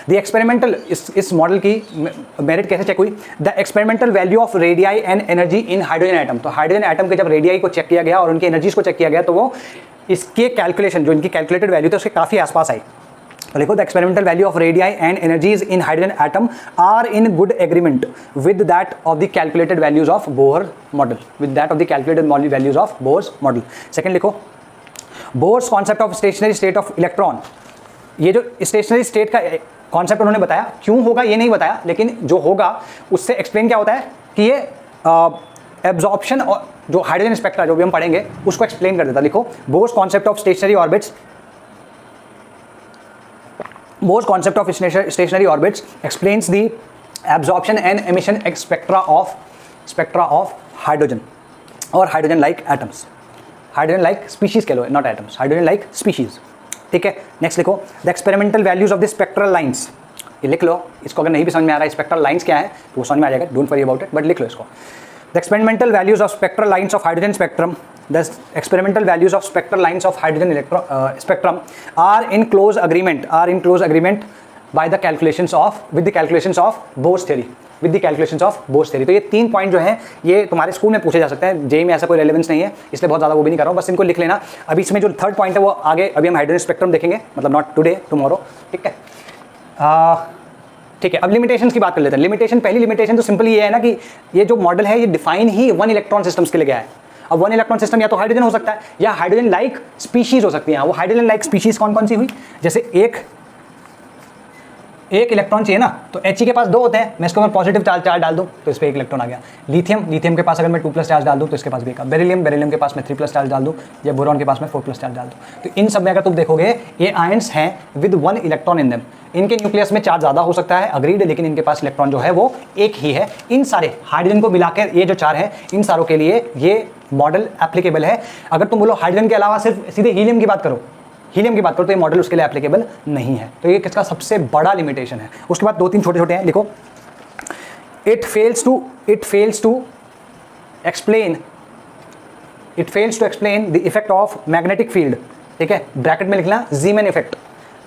द एक्सपेरिमेंटल, इस मॉडल की मेरिट कैसे चेक हुई? The experimental value of radii and energy in hydrogen atom. तो हाइड्रोजन एटम के जब रेडियाई को चेक किया गया और उनकी एनर्जीज को चेक किया गया तो वो इसके कैलकुलेशन, जो इनकी कैलकुलेटेड वैल्यू थी उसके काफ़ी आसपास आई। तो लिखो the experimental value of radii and energies in hydrogen atom are in good agreement with that of the calculated values of Bohr model, with that of the calculated values of Bohr's model. Second लिखो Bohr's concept of stationary state of electron. ये जो स्टेशनरी स्टेट का कॉन्सेप्ट उन्होंने बताया, क्यों होगा ये नहीं बताया, लेकिन जो होगा उससे एक्सप्लेन क्या होता है कि ये एब्जॉर्प्शन और जो हाइड्रोजन स्पेक्ट्रा जो भी हम पढ़ेंगे उसको एक्सप्लेन कर देता। लिखो Bohr's concept of stationary orbits, Bohr's concept of stationary orbits explains the absorption and emission spectra of hydrogen or hydrogen-like atoms, hydrogen-like species कह लो, not atoms, hydrogen-like species, ठीक है। नेक्स्ट लिखो the experimental values of the spectral lines. ये लिख लो, इसको अगर नहीं भी समझ में आ रहा है स्पेक्ट्रल लाइन्स क्या है तो वो समझ में आ जाएगा, don't worry about it, but लिख लो इसको। The experimental values of spectral lines of hydrogen spectrum, the experimental values of spectral lines of hydrogen spectrum are in close agreement by the calculations of with the calculations of Bohr's theory, with the calculations of Bohr's theory। तो ये तीन पॉइंट जो हैं ये तुम्हारे स्कूल में पूछे जा सकते हैं, जेई में ऐसा कोई रेलेवेंस नहीं है इसलिए बहुत ज़्यादा वो भी नहीं कर रहा हूँ, बस इनको लिख लेना। अभी इसमें जो थर्ड पॉइंट है वो आगे अभी हम हाइड्रोजन स्पेक्ट्रम देखेंगे, मतलब नॉट टुडे, टुमारो, ठीक है। ठीक है, अब लिमिटेशंस की बात कर लेते हैं। लिमिटेशन, पहली लिमिटेशन तो सिंपल ये है ना कि ये जो मॉडल है ये डिफाइन ही वन इलेक्ट्रॉन सिस्टम्स के लिए गया है। अब वन इलेक्ट्रॉन सिस्टम या तो हाइड्रोजन हो सकता है या हाइड्रोजन लाइक स्पीशीज हो सकती हैं। वो हाइड्रोजन लाइक स्पीशीज कौन कौन सी हुई? जैसे एक इलेक्ट्रॉन चाहिए ना, तो He के पास दो होते हैं, मैं इसके ऊपर पॉजिटिव चार्ज डाल दूं तो इस पर एक इलेक्ट्रॉन आ गया। लिथियम के पास अगर मैं 2+ चार्ज डाल दूं तो इसके पास भी एक। बेरिलियम के पास मैं 3+ चार्ज डाल दूं, या बोरॉन के पास मैं 4+ चार्ज डाल दूं, तो इन सब में अगर तुम देखोगे ये आयंस हैं with one electron in them. इनके न्यूक्लियस में चार्ज ज़्यादा हो सकता है, अग्रीड, लेकिन इनके पास इलेक्ट्रॉन जो है वो एक ही है। इन सारे हाइड्रोजन को मिलाकर ये जो चार है इन सारों के लिए ये मॉडल एप्लीकेबल है। अगर तुम बोलो हाइड्रोजन के अलावा सिर्फ सीधे हीलियम की बात करो तो ये मॉडल उसके लिए एप्लीकेबल नहीं है। तो ये किसका सबसे बड़ा लिमिटेशन है। उसके बाद दो तीन छोटे छोटे हैं, लिखो it fails to explain the effect of magnetic field, ठीक है, ब्रैकेट में लिखना Zeeman effect.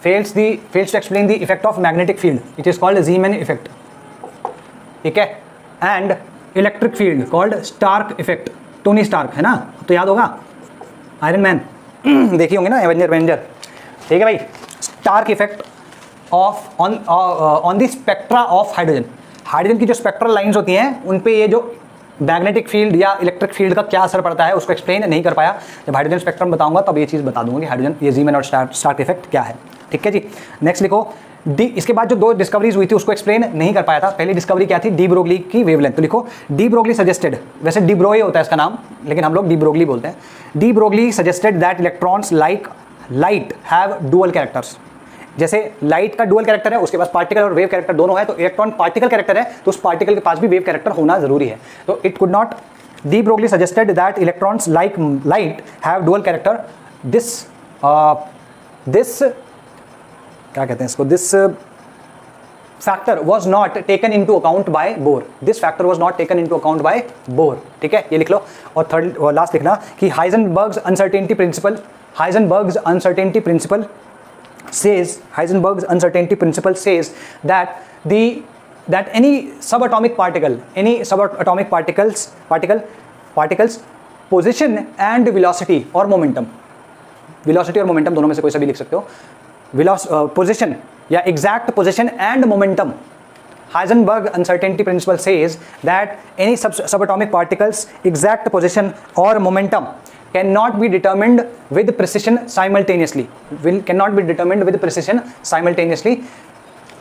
Fails to explain the effect of magnetic field, it is called Zeeman effect, ठीक है। And electric field called Stark effect, Tony Stark है ना, तो याद होगा आयरन मैन देखी होंगे ना, एवेंजर, ठीक है भाई। Stark effect of on the spectra of hydrogen की जो स्पेक्ट्रल लाइंस होती हैं उन पे ये जो मैग्नेटिक फील्ड या इलेक्ट्रिक फील्ड का क्या असर पड़ता है उसको एक्सप्लेन नहीं कर पाया। जब हाइड्रोजन स्पेक्ट्रम बताऊंगा तब ये चीज़ बता दूंगा कि हाइड्रोजन ये जीमैन और स्टार्क इफेक्ट क्या है, ठीक है जी। नेक्स्ट लिखो इसके बाद जो दो डिस्कवरीज हुई थी उसको एक्सप्लेन नहीं कर पाया था। पहली डिस्कवरी क्या थी? डी ब्रोगली की वेवलेंथ। तो लिखो डी ब्रोगली सजेस्टेड, वैसे डी ब्रोए होता है इसका नाम लेकिन हम लोग डी ब्रोगली बोलते हैं। D Broglie suggested that electrons like light have dual characters. जैसे लाइट का डुअल कैरेक्टर है, उसके पास पार्टिकल और वेव कैरेक्टर दोनों है, तो इलेक्ट्रॉन पार्टिकल कैरेक्टर है तो उस पार्टिकल के पास भी वेव कैरेक्टर होना जरूरी है। तो it could not, de Broglie suggested that electrons like light have dual character. This क्या कहते हैं इसको, this factor was not taken into account by Bohr. This factor was not taken into account by Bohr, ठीक है, ये लिख लो। और थर्ड और लास्ट लिखना कि Heisenberg's uncertainty principle says that the that any subatomic particles position and velocity or momentum, velocity और momentum दोनों में से कोई सा भी लिख सकते हो, position या exact position and momentum. Heisenberg uncertainty principle says that any subatomic particles exact position or momentum cannot be determined with precision simultaneously.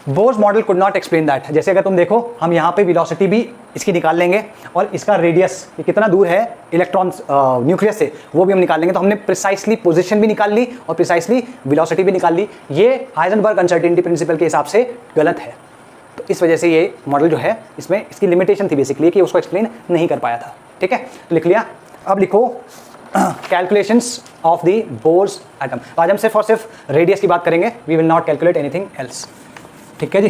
Bohr's model could not explain that. जैसे अगर तुम देखो, हम यहाँ पे वेलोसिटी भी इसकी निकाल लेंगे और इसका रेडियस ये कितना दूर है इलेक्ट्रॉन्स न्यूक्लियस से वो भी हम निकाल लेंगे. तो हमने प्रिसाइसली पोजीशन भी निकाल ली और प्रिसाइसली वेलोसिटी भी निकाल ली. ये हाइजेनबर्ग अनसर्टेनिटी प्रिंसिपल के हिसाब से गलत है. तो इस वजह से ये मॉडल जो है इसमें इसकी लिमिटेशन थी बेसिकली कि उसको एक्सप्लेन नहीं कर पाया था. ठीक है, तो लिख लिया. अब लिखो calculations of the Bohr's atom. आज हम सिर्फ और सिर्फ रेडियस की बात करेंगे. We will not calculate anything else. ठीक है जी.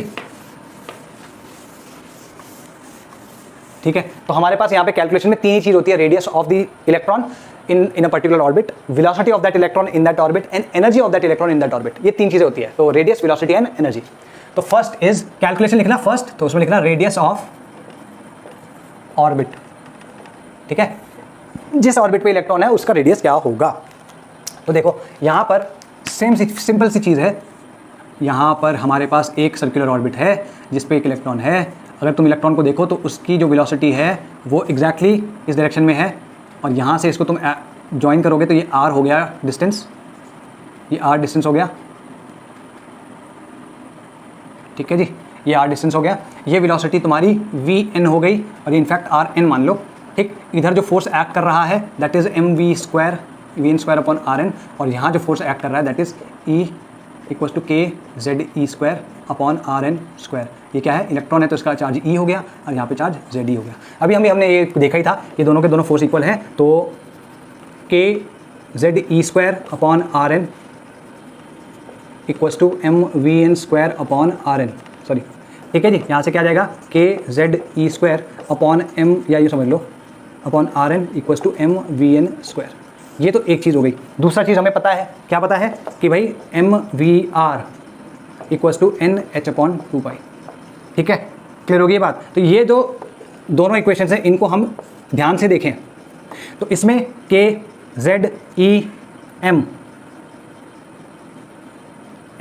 ठीक है, तो हमारे पास यहाँ पे कैलकुलेशन में तीन ही चीज होती है. Radius of the electron in a particular orbit, velocity of that electron in that orbit and energy of that electron in that orbit. ये तीन चीजें होती है. तो रेडियस, वेलोसिटी एंड एनर्जी. तो फर्स्ट इज कैलकुलेशन लिखना फर्स्ट, तो उसमें लिखना रेडियस ऑफ ऑर्बिट. ठीक है, जिस ऑर्बिट पे इलेक्ट्रॉन है उसका रेडियस क्या होगा. तो देखो यहाँ पर सिंपल सी चीज़ है. यहाँ पर हमारे पास एक सर्कुलर ऑर्बिट है जिस पे एक इलेक्ट्रॉन है. अगर तुम इलेक्ट्रॉन को देखो तो उसकी जो वेलोसिटी है वो एग्जैक्टली इस डायरेक्शन में है. और यहाँ से इसको तुम ज्वाइन करोगे तो ये आर हो गया डिस्टेंस, ये आर डिस्टेंस हो गया. ठीक है जी, ये आर डिस्टेंस हो गया. ये वेलोसिटी तुम्हारी वी एन हो गई और ये इनफैक्ट आर एन मान लो. ठीक, इधर जो फोर्स एक्ट कर रहा है that is M V square, V N square upon R N. और यहाँ जो फोर्स एक्ट कर रहा है that is E equal to K Z E square upon R N square. ये क्या है, इलेक्ट्रॉन है तो इसका चार्ज ई हो गया और यहाँ पे चार्ज जेड ई हो गया. अभी हमने ये देखा ही था कि दोनों के दोनों फोर्स इक्वल हैं. तो K Z E square upon R N equals to M V N square upon R N. Sorry, ठीक है जी. यहाँ से क्या जाएगा, K Z E square upon M, या ये समझ लो upon R N equals to M V N square. ये तो एक चीज़ हो गई. दूसरा चीज़ हमें पता है, क्या पता है कि भाई M V R equals to N H upon 2 pi. ठीक है, क्लियर होगी ये बात. तो ये जो दोनों इक्वेशंस हैं इनको हम ध्यान से देखें तो इसमें के जेड ई एम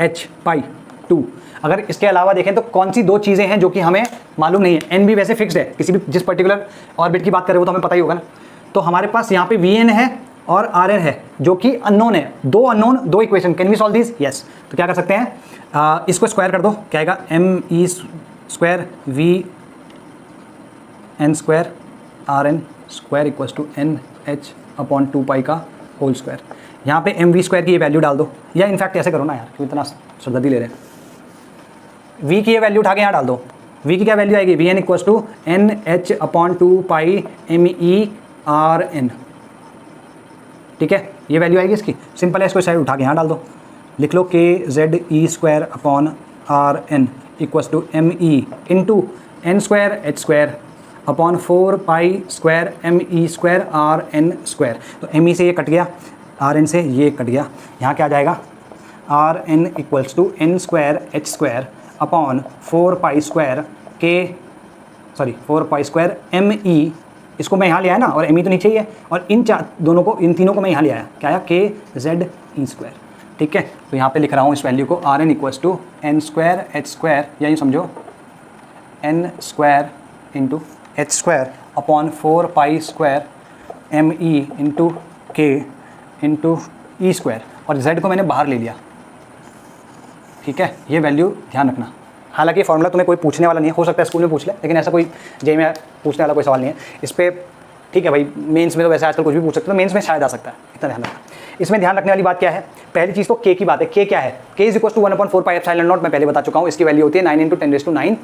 एच पाई 2, अगर इसके अलावा देखें तो कौन सी दो चीज़ें हैं जो कि हमें मालूम नहीं है. एन भी वैसे फिक्स्ड है, किसी भी जिस पर्टिकुलर ऑर्बिट की बात करें वो तो हमें पता ही होगा ना. तो हमारे पास यहाँ पे वी एन है और आर एन है जो कि अननोन है. दो अननोन, दो equation. Can we solve this? Yes. तो क्या कर सकते हैं, इसको स्क्वायर कर दो. क्या आएगा, M E square V N square R N square equals to N H upon 2 pi का होल स्क्वायर. यहाँ पे एम वी स्क्वायर की ये वैल्यू डाल दो, या इनफैक्ट ऐसे करो ना यार, क्यों इतना सरदर्दी ले रहे हैं. वी की ये वैल्यू उठा के यहाँ डाल दो. वी की क्या वैल्यू आएगी, V N equals to N H upon 2 pi M E R N. ठीक है, ये वैल्यू आएगी इसकी. सिंपल है, इसको साइड उठा के यहाँ डाल दो. लिख लो K Z E square upon R N equals to M E into N square H square upon 4 pi square M E square R N square. तो एम ई से ये कट गया, आर एन से ये कट गया. यहाँ क्या आ जाएगा, R N equals to N square H square upon 4 pi square K, sorry 4 pi square M E, इसको मैं यहाँ ले आया ना, और एम ई तो नीचे ही है, और इन दोनों को, इन तीनों को मैं यहाँ ले आया. क्या आया, के जेड ई स्क्वायर. ठीक है, तो यहाँ पे लिख रहा हूँ इस वैल्यू को, R N equals to N square H square, या यूँ समझो N square into H square upon 4 pi square M E into K into E square. और जेड को मैंने बाहर ले लिया. ठीक है, ये वैल्यू ध्यान रखना. हालांकि फॉर्मूला तुम्हें कोई पूछने वाला नहीं है, हो सकता है स्कूल में पूछ ले, लेकिन ऐसा कोई जे में पूछने वाला कोई सवाल नहीं है इस पर. ठीक है भाई, मेंस में तो वैसे आजकल कुछ भी पूछ सकते हो, मेंस में शायद आ सकता है. इतना ध्यान रखना. इसमें ध्यान रखने वाली बात क्या है, पहली चीज़ तो के की बात है. के क्या है, K is equal to 1/4 pi epsilon naught. मैं पहले बता चुका हूँ, इसकी वैल्यू होती है 9 × 10⁹.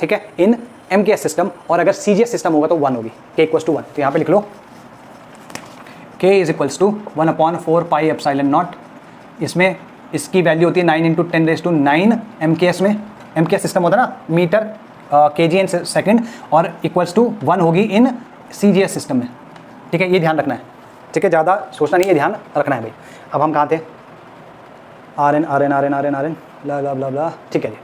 ठीक है, इन एम के एस सिस्टम. और अगर सी जी एस सिस्टम होगा तो 1 होगी. के इक्वल टू 1. तो यहाँ पे लिख लो K is equals to 1/4 pi epsilon naught. इसमें इसकी वैल्यू होती है 9 × 10⁹ एम के एस में. एम के एस सिस्टम होता है ना, मीटर के जी एन सेकेंड, और इक्वल्स टू 1 होगी इन सी जी एस सिस्टम में. ठीक है, ये ध्यान रखना है. ठीक है, ज़्यादा सोचना नहीं है, ध्यान रखना है भाई. अब हम कहाँ थे, R N R N R N R N R N ला ला ला ला. ठीक है जी.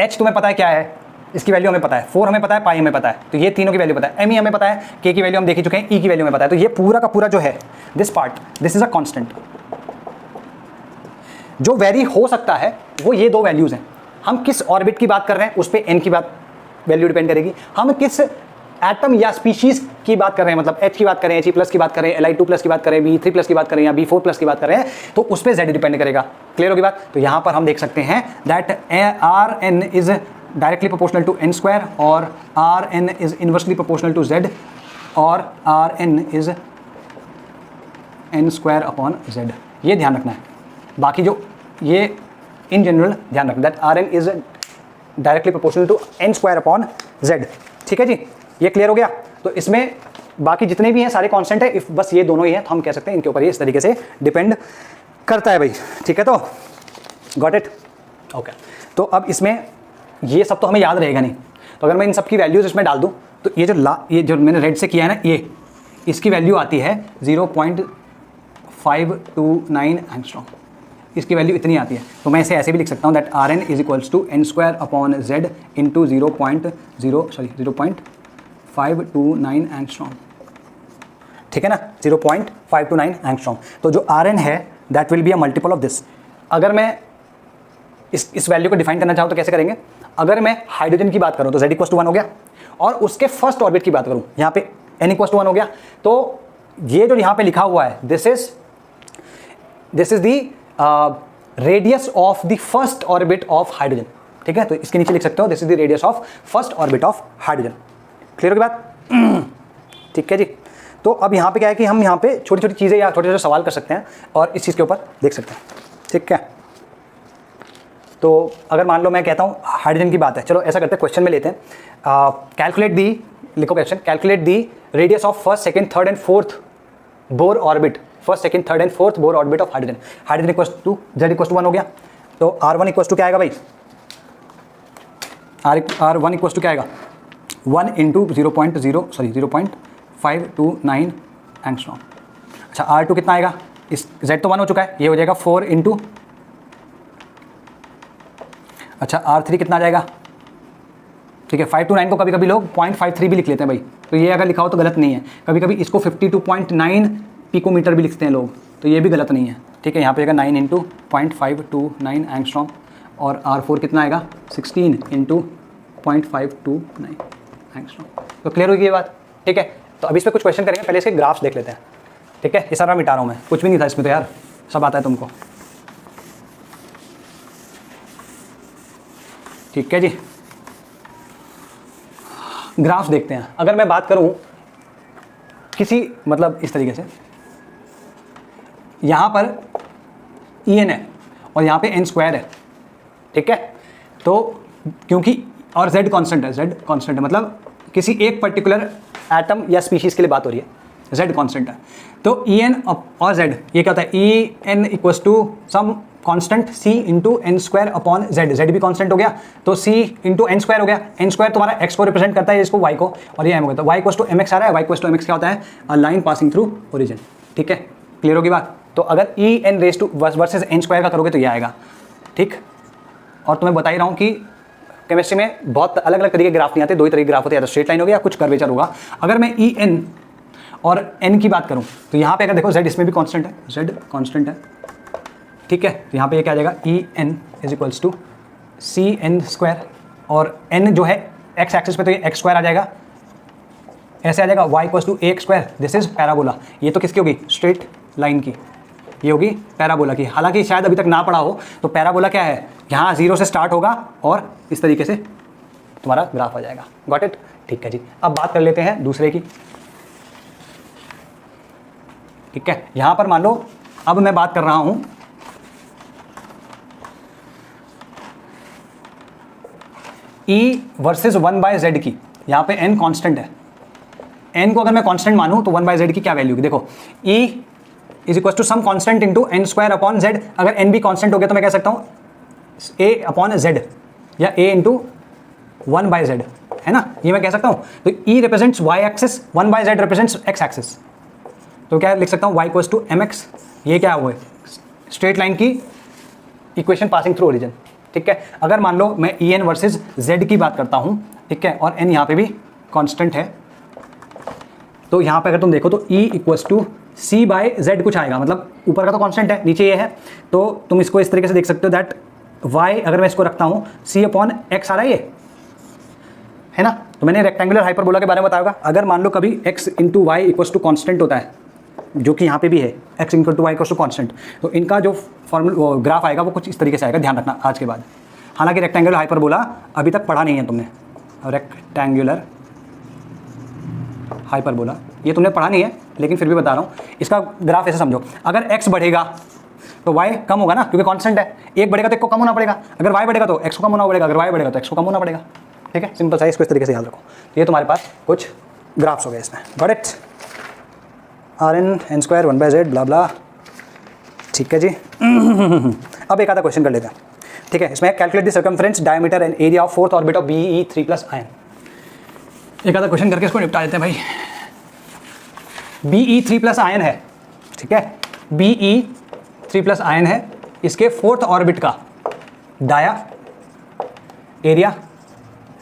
एच तुम्हें पता है क्या है, इसकी वैल्यू हमें पता है, 4 हमें पता है, पाई हमें पता है, तो ये तीनों की वैल्यू पता है, एम ई हमें पता है, के की वैल्यू हम देख ही चुके हैं, ई की वैल्यू हमें पता है, तो ये पूरा का पूरा जो है this part, this is a constant. जो वेरी हो सकता है वो ये दो वैल्यूज हैं। हम किस ऑर्बिट की बात कर रहे हैं उस पर एन की बात वैल्यू डिपेंड करेगी। हम किस एटम या स्पीशीज की बात कर रहे हैं, मतलब एच की बात करें, He+ की बात करें, Li2+ की बात करें, B3+ की बात करें या B4+ की बात करें, तो उस पर Z डिपेंड करेगा। क्लियर होगी बात? तो यहां पर हम देख सकते हैं that Rn is directly proportional to n square और Rn is inversely proportional to Z और Rn is n square upon Z। ये ध्यान रखना है। बाकी जो ये इन जनरल ध्यान रखना that Rn is directly proportional to n square upon Z। ठीक है जी, ये क्लियर हो गया? तो इसमें बाकी जितने भी हैं सारे कांस्टेंट है, इफ बस ये दोनों ही हैं तो हम कह सकते हैं इनके ऊपर ये इस तरीके से डिपेंड करता है भाई। ठीक है, तो गॉट इट? ओके, तो अब इसमें ये सब तो हमें याद रहेगा नहीं, तो अगर मैं इन सब की वैल्यूज इसमें डाल दूं तो ये जो मैंने रेड से किया है ना, ये इसकी वैल्यू आती है 0.529 एंगस्ट्रॉम। इसकी वैल्यू इतनी आती है, तो मैं इसे ऐसे भी लिख सकता हूँ that Rn is equals to n square upon Z into 0.529 angstrom. ठीक है ना, 0.529 एंगस्ट्रॉम। तो जो Rn है that will be a multiple of this. अगर मैं इस वैल्यू को डिफाइन करना चाहूँ तो कैसे करेंगे? अगर मैं हाइड्रोजन की बात करूँ तो Z इक्वल्स टू 1 हो गया, और उसके फर्स्ट ऑर्बिट की बात करूँ यहाँ पे n इक्वल्स टू 1 हो गया, तो ये जो यहाँ पे लिखा हुआ है this is the radius of the first orbit of hydrogen. ठीक है, तो इसके नीचे लिख सकते हो this is the radius of first orbit of hydrogen. Clear होगी बात? ठीक है जी। तो अब यहाँ पे क्या है कि हम यहाँ पे छोटी छोटी चीज़ें या छोटे छोटे सवाल कर सकते हैं और इस चीज़ के ऊपर देख सकते हैं। ठीक है, तो अगर मान लो मैं कहता हूँ हाइड्रोजन की बात है, चलो ऐसा करते हैं, क्वेश्चन में लेते हैं, कैलकुलेट दी, लिखो question, calculate the radius of first second third and fourth Bohr orbit, first second third and fourth Bohr orbit of hydrogen. Hydrogen equals to Z equals to 1 हो गया, तो R1 इक्वल्स टू क्या आएगा भाई? R1 इक्वल्स टू क्या आएगा? 1 इंटू 0.529 एंगस्ट्रॉम। अच्छा, R2 कितना आएगा? इस Z तो 1 हो चुका है, ये हो जाएगा 4 इंटू, अच्छा R3 कितना आ जाएगा? ठीक है, 529 को कभी कभी लोग 0.53 भी लिख लेते हैं भाई, तो ये अगर लिखा हो तो गलत नहीं है। कभी कभी इसको 52.9 पिकोमीटर भी लिखते हैं लोग, तो ये भी गलत नहीं है। ठीक है, यहाँ पे आएगा 9 इंटू 0.529 एंगस्ट्रॉम और R4 कितना आएगा? 16 इंटू 0.529 एंगस्ट्रॉम। तो क्लियर होगी ये बात? ठीक है, तो अभी इस पर कुछ क्वेश्चन करेंगे, पहले इसके ग्राफ्स देख लेते हैं। ठीक है, ये सारा मिटा रहा हूँ मैं, कुछ भी नहीं था इसमें तो यार, सब आता है तुमको। ठीक है जी, ग्राफ्स देखते हैं। अगर मैं बात करूं किसी, मतलब इस तरीके से, यहां पर En है और यहां पे n स्क्वायर है। ठीक है, तो क्योंकि और Z कांस्टेंट है, Z कांस्टेंट है, मतलब किसी एक पर्टिकुलर एटम या स्पीशीज के लिए बात हो रही है, Z कांस्टेंट है। तो En और Z ये क्या होता है? En equals to some constant C into N square upon Z। Z भी कांस्टेंट हो गया तो C इंटू एन स्क्वायर हो गया। एन स्क्वायर तुम्हारा x को रिप्रेजेंट करता है, इसको y को, और ये m हो गया। तो y इक्वल्स टू mx आ रहा है। y इक्वल्स टू mx क्या होता है? A line passing through origin. ठीक है, क्लियर होगी बात? तो अगर En raise to versus N square का करोगे तो ये आएगा। ठीक, और तुम्हें बता ही रहा हूँ कि केमिस्ट्री में बहुत अलग अलग तरीके के ग्राफ नहीं आते, दो ही तरीके ग्राफ होते हैं, या तो स्ट्रेट लाइन होगी या कुछ कर्वेचर होगा। अगर मैं En और n की बात करूँ तो यहाँ पे अगर देखो Z इसमें भी कांस्टेंट है, Z कांस्टेंट है। ठीक है, तो यहाँ पे ये क्या आ जाएगा? En is equals to CN square, और n जो है x एक्सिस पे तो ये x स्क्वायर आ जाएगा, ऐसे आ जाएगा y equals to ax square. This is parabola. ये तो किसकी होगी? स्ट्रेट लाइन की, ये होगी पैराबोला की। हालांकि शायद अभी तक ना पढ़ा हो, तो पैराबोला क्या है? यहाँ 0 से स्टार्ट होगा और इस तरीके से तुम्हारा ग्राफ आ जाएगा। Got it? ठीक है जी, अब बात कर लेते हैं दूसरे की। ठीक है, यहाँ पर मान लो अब मैं बात कर रहा हूँ E वर्सेस 1/z की। यहाँ पे n कांस्टेंट है, n को अगर मैं कांस्टेंट मानूं तो 1/z की क्या वैल्यू होगी? देखो, E is equal to some constant into N square upon z। अगर n भी कांस्टेंट हो गया तो मैं कह सकता हूँ a अपॉन z या a इंटू 1/z, है ना? ये मैं कह सकता हूँ। तो E represents y axis, 1/z represents x axis. तो क्या लिख सकता हूँ? y equals to mx। ये क्या हुआ है? स्ट्रेट लाइन की इक्वेशन पासिंग थ्रू ओरिजिन। ठीक है। अगर मान लो मैं ई एन वर्सेज जेड की बात करता हूँ, ठीक है, और एन यहाँ पे भी कांस्टेंट है, तो यहाँ पे अगर तुम देखो तो E equals to C by Z कुछ आएगा, मतलब ऊपर का तो कांस्टेंट है, नीचे ये है, तो तुम इसको इस तरीके से देख सकते हो दैट वाई अगर मैं इसको रखता हूँ सी अपॉन एक्स आ रहा है ये, है ना। तो मैंने रेक्टेंगुलर हाइपरबोला के बारे में बताया होगा। अगर मान लो कभी x into Y equals to constant होता है, जो कि यहाँ पे भी है x into Y equals to constant, तो इनका जो फॉर्मूला ग्राफ आएगा वो कुछ इस तरीके से आएगा, ध्यान रखना आज के बाद। हालांकि रेक्टेंगुलर हाइपरबोला अभी तक पढ़ा नहीं है तुमने, रेक्टेंगुलर हाइपरबोला ये तुमने पढ़ा नहीं है, लेकिन फिर भी बता रहा हूँ। इसका ग्राफ ऐसे समझो, अगर x बढ़ेगा तो y कम होगा ना, क्योंकि कांस्टेंट है। एक बढ़ेगा तो एक को कम होना पड़ेगा, अगर y बढ़ेगा तो x को कम होना पड़ेगा, अगर y बढ़ेगा तो x को कम होना पड़ेगा, ठीक है। सिंपल सा, इसको इस तरीके से याद रखो। ये तुम्हारे पास कुछ ग्राफ्स हो गए इसमें, got it. R N N square 1/z blah blah, ठीक है जी। अब एक आधा क्वेश्चन कर लेते हैं, ठीक है। इसमें calculate the circumference diameter and area of fourth orbit of BE3+ ion. एक आधा क्वेश्चन करके इसको निपटा देते हैं भाई। BE3+ आयन है, ठीक है, BE3+ आयन है, इसके फोर्थ ऑर्बिट का डाया, एरिया,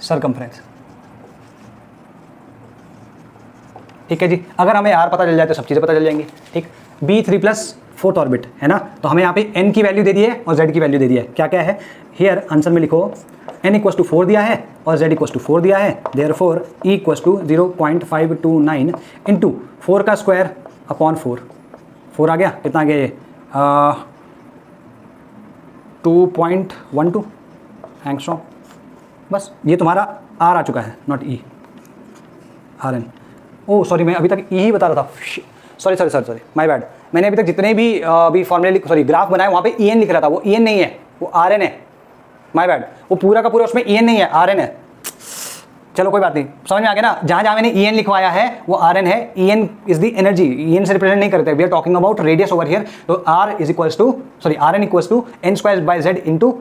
सरकमफ्रेंस, ठीक है जी। अगर हमें R पता चल जाए तो सब चीज़ें पता चल जाएंगी, ठीक। B3+ फोर्थ ऑर्बिट है ना, तो हमें यहाँ पे n की वैल्यू दे दी है और z की वैल्यू दे दी है। क्या क्या है हियर, आंसर में लिखो n इक्वल्स टू 4 दिया है और z इक्वल्स टू 4 दिया है, therefore E equals to 0.529 into 4 का स्क्वायर अपॉन 4 आ गया, कितना आ गया ये 2.12 एंगस्ट्रॉम। बस ये तुम्हारा R आ चुका है, not E, R N. Oh sorry, मैं अभी तक E ही बता रहा था, सॉरी माय बैड। मैंने अभी तक जितने भी अभी फॉर्मूले ग्राफ बनाए वहाँ पे ई एन लिख रहा था, वो ई एन नहीं है, वो आर एन है, माय बैड। वो पूरा का पूरा उसमें ई एन नहीं है, आर एन है। चलो कोई बात नहीं, समझ में आ गया ना। जहाँ जहाँ मैंने ई एन लिखवाया है वो आर एन है। E N is the energy, E N से रिप्रेजेंट नहीं करते, we are talking about radius over here. तो R N equals to n square by Z into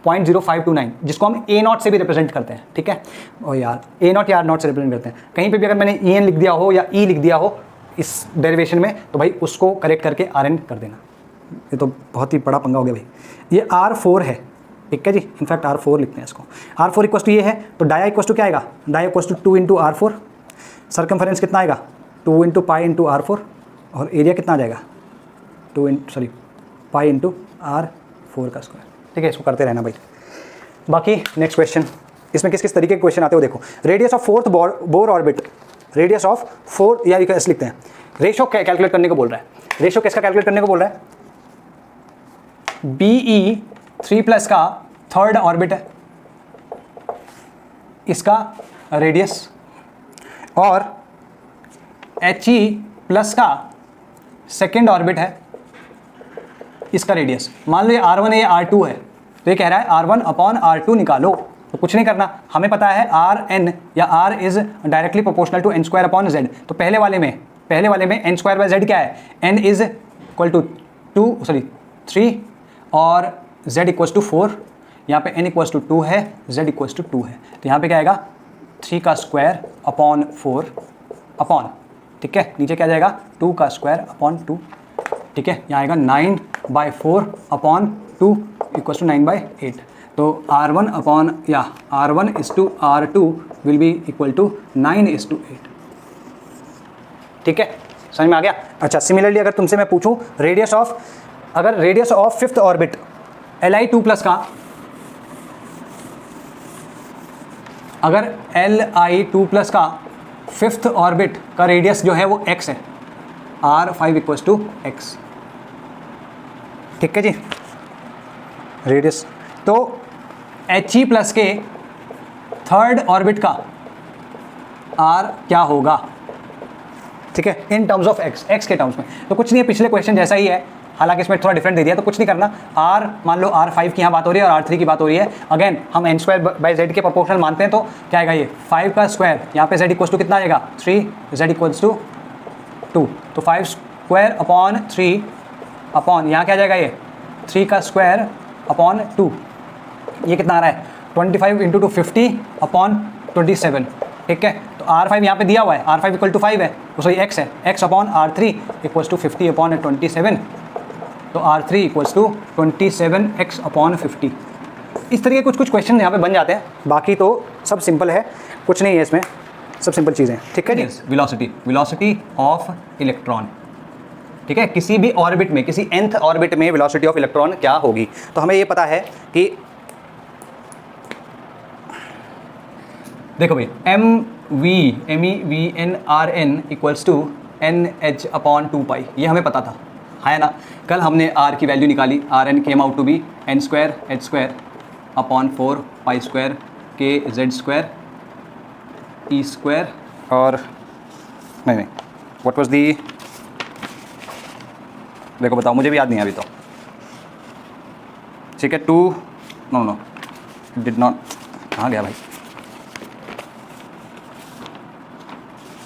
0.0529, जिसको हम ए नॉट से भी रिप्रेजेंट करते हैं, ठीक है। और यार ए नॉट या आर नॉट से रिप्रेजेंट करते हैं। कहीं पे भी अगर मैंने ई एन लिख दिया हो या ई लिख दिया हो इस डेरिवेशन में, तो भाई उसको करेक्ट करके आर एन कर देना। ये तो बहुत ही बड़ा पंगा हो गया भाई। ये R4 है, ठीक है जी, इनफैक्ट R4 लिखते हैं इसको। R4 इक्वल्स टू ये है, तो डाया इक्वल्स टू क्या आएगा, dia equals to 2 into R4, circumference कितना आएगा 2 इंटू पाई इंटू R4, और एरिया कितना आ जाएगा पाई इंटू R4 का स्क्वायर, ठीक है। इसको करते रहना भाई। बाकी नेक्स्ट क्वेश्चन, इसमें किस किस तरीके के क्वेश्चन आते हो देखो। Radius of fourth Bohr orbit, radius of fourth, या ऐसे लिखते हैं, रेशो कैलकुलेट करने को बोल रहा है। रेशो किसका कैलकुलेट करने को बोल रहा है, BE3+ का थर्ड ऑर्बिट है, इसका रेडियस, और HE+ का सेकेंड ऑर्बिट है, इसका रेडियस। मान लो ये R1 है, ये R2 है, तो ये कह रहा है R1 अपॉन R2 निकालो। तो कुछ नहीं करना, हमें पता है Rn या R is directly proportional to n square upon z। तो पहले वाले में n स्क्वायर बाय z क्या है, n इज इक्वल टू 3 और z इक्वल्स टू 4। यहाँ पे n इक्वल्स टू 2 है, z इक्वल्स टू 2 है, तो यहाँ पे क्या आएगा 3 का स्क्वायर अपॉन 4 अपॉन, ठीक है, नीचे क्या जाएगा 2 का स्क्वायर अपॉन 2, ठीक है। यहाँ आएगा 9/4 अपॉन 2 इक्वल्स टू 9/8। तो R1 अपॉन या R1 is to R2 will be equal to 9:8, ठीक है, समझ में आ गया। अच्छा, सिमिलरली अगर तुमसे मैं पूछूं रेडियस ऑफ, अगर radius of fifth orbit Li2+ का, अगर Li2+ का फिफ्थ ऑर्बिट का रेडियस जो है वो x है, R5 इक्वल्स टू x, ठीक है जी, रेडियस। तो He+ के थर्ड ऑर्बिट का R क्या होगा, ठीक है, इन टर्म्स ऑफ x के टर्म्स में। तो कुछ नहीं है, पिछले क्वेश्चन जैसा ही है, हालांकि इसमें थोड़ा डिफरेंट दे दिया, तो कुछ नहीं करना। R मान लो R5 की यहाँ बात हो रही है और R3 की बात हो रही है। अगेन हम n स्क्वायर बाई z के प्रोपोर्शनल मानते हैं, तो क्या आएगा ये 5 का स्क्वायर, यहाँ पे z इक्वल्स टू कितना आएगा 3, z इक्वल्स टू 2, तो 5 स्क्वायर अपॉन 3 अपॉन यहाँ क्या जाएगा ये 3 का स्क्वायर अपॉन 2, ये कितना आ रहा है 25 इंटू 50 अपॉन 27, ठीक है। तो R5 यहाँ पे दिया हुआ है, R5 इक्वल टू 5 है, तो सही x है, x upon R3 equals to 50 upon 27, तो R3 equals to 27x upon 50, इस तरीके कुछ कुछ क्वेश्चन यहाँ पे बन जाते हैं, बाकी तो सब सिंपल है, कुछ नहीं है इसमें, सब सिंपल चीज़ें हैं। ठीक है जी। वेलोसिटी ऑफ इलेक्ट्रॉन, ठीक है, किसी भी ऑर्बिट में, किसी nth ऑर्बिट में वेलोसिटी ऑफ इलेक्ट्रॉन क्या होगी। तो हमें ये पता है कि देखो भाई mv/n इक्वल्स टू NH/2π, ये हमें पता था, है ना। कल हमने r की वैल्यू निकाली, Rn came out to be n²h²/4π² kz² e² और नहीं व्हाट वाज दी, देखो बताओ, मुझे भी याद नहीं है अभी तो। ठीक है, 2 नो डिड नॉट, कहाँ गया भाई,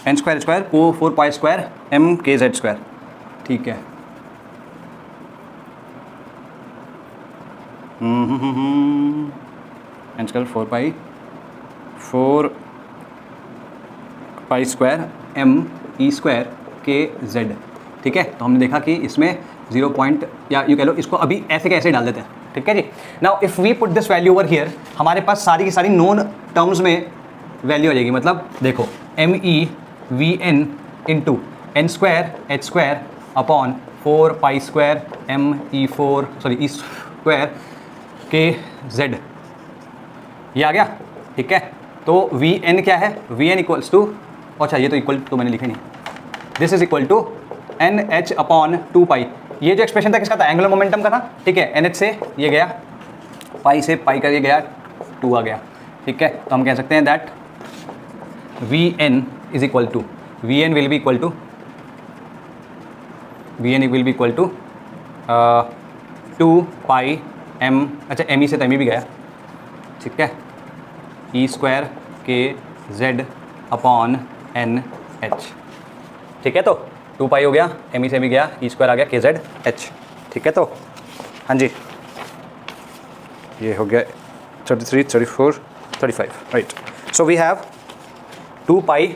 n² को 4π² m kz², ठीक है। n² 4π² m e² kz, ठीक है। तो हमने देखा कि इसमें 0 पॉइंट, या यू कह लो इसको अभी ऐसे के ऐसे डाल देते हैं, ठीक है जी। Now if we put this value over here, हमारे पास सारी की सारी नोन टर्म्स में वैल्यू आ जाएगी। मतलब देखो MEVN into n²h²/4π² e² kz, ये आ गया, ठीक है। तो Vn क्या है, Vn इक्वल्स टू, अच्छा ये तो इक्वल तो मैंने लिखा नहीं, this is equal to NH/2π। ये जो एक्सप्रेशन था किसका था, एंगुलर मोमेंटम का था, ठीक है। NH से ये गया, पाई से पाई करके गया, 2 आ गया, ठीक है। तो हम कह सकते हैं that Vn is equal to, Vn will be equal to 2π m, अच्छा me से तो me भी गया, ठीक है, e² kz/nh, ठीक है। तो 2π हो गया, me से me गया, e² आ गया kzh, ठीक है। तो हाँ जी, ये हो गया 33 34 35, right. So we have 2π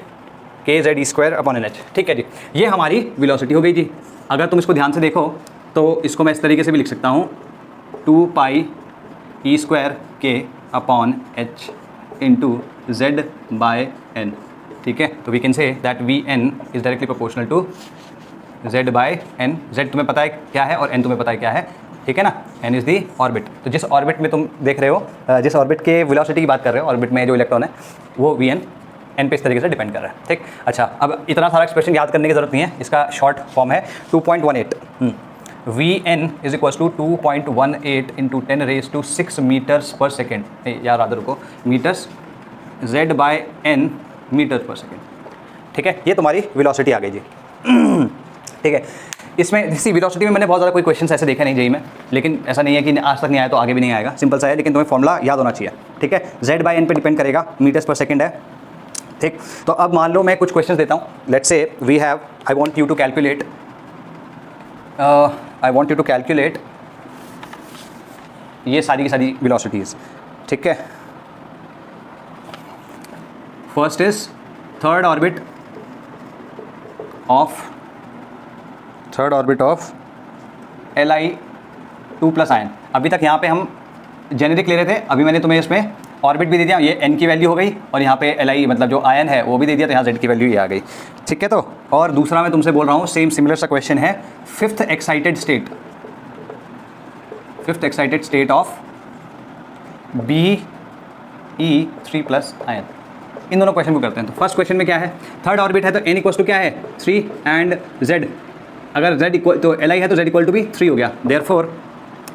kz/e²/nh, ठीक है जी। ये हमारी वेलोसिटी हो गई जी। अगर तुम इसको ध्यान से देखो तो इसको मैं इस तरीके से भी लिख सकता हूँ, 2π e² k/h इंटू z/n, ठीक है। तो we can say that Vn is directly proportional to z/n। z तुम्हें पता है क्या है और n तुम्हें पता है क्या है, ठीक है ना। n is the orbit. तो जिस ऑर्बिट में तुम देख रहे हो, जिस ऑर्बिट के वेलोसिटी की बात कर रहे हो, ऑर्बिट में जो इलेक्ट्रॉन है वो Vn n पे इस तरीके से डिपेंड कर रहा है, ठीक। अच्छा, अब इतना सारा एक्सप्रेशन याद करने की जरूरत नहीं है, इसका शॉर्ट फॉर्म है 2.18। Vn इज equals to 2.18 into 10⁻⁶ metres per second, यार आदर रुको, मीटर्स z/n मीटर पर सेकेंड, ठीक है। ये तुम्हारी वेलोसिटी आ गई जी, ठीक है। इसमें इसी वेलोसिटी में मैंने बहुत ज़्यादा कोई क्वेश्चन ऐसे देखे नहीं जेई में, लेकिन ऐसा नहीं है कि आज तक नहीं आया तो आगे भी नहीं आएगा, सिंपल सा है, लेकिन तुम्हें फॉर्मूला याद होना चाहिए, ठीक है। z/n पे डिपेंड करेगा, मीटर्स पर सेकेंड है, ठीक। तो अब मान लो मैं कुछ क्वेश्चन देता हूँ, let's say we have, I want you to calculate ये सारी की सारी वेलोसिटीज़, ठीक है। First is third orbit of Li2+ ion. अभी तक यहाँ पे हम जेनेरिक ले रहे थे, अभी मैंने तुम्हें इसमें ऑर्बिट भी दे दिया, ये n की वैल्यू हो गई, और यहाँ पे Li मतलब जो आयन है वो भी दे दिया, तो यहाँ z की वैल्यू ये आ गई, ठीक है। तो और दूसरा मैं तुमसे बोल रहा हूँ, सेम सिमिलर सा क्वेश्चन है, fifth excited state of Be3+ ion. इन दोनों क्वेश्चन को करते हैं। तो फर्स्ट क्वेश्चन में क्या है, थर्ड ऑर्बिट है तो n इक्वल टू क्या है 3 एंड z, अगर z इक्वल तो Li है तो z इक्वल टू भी 3 हो गया, therefore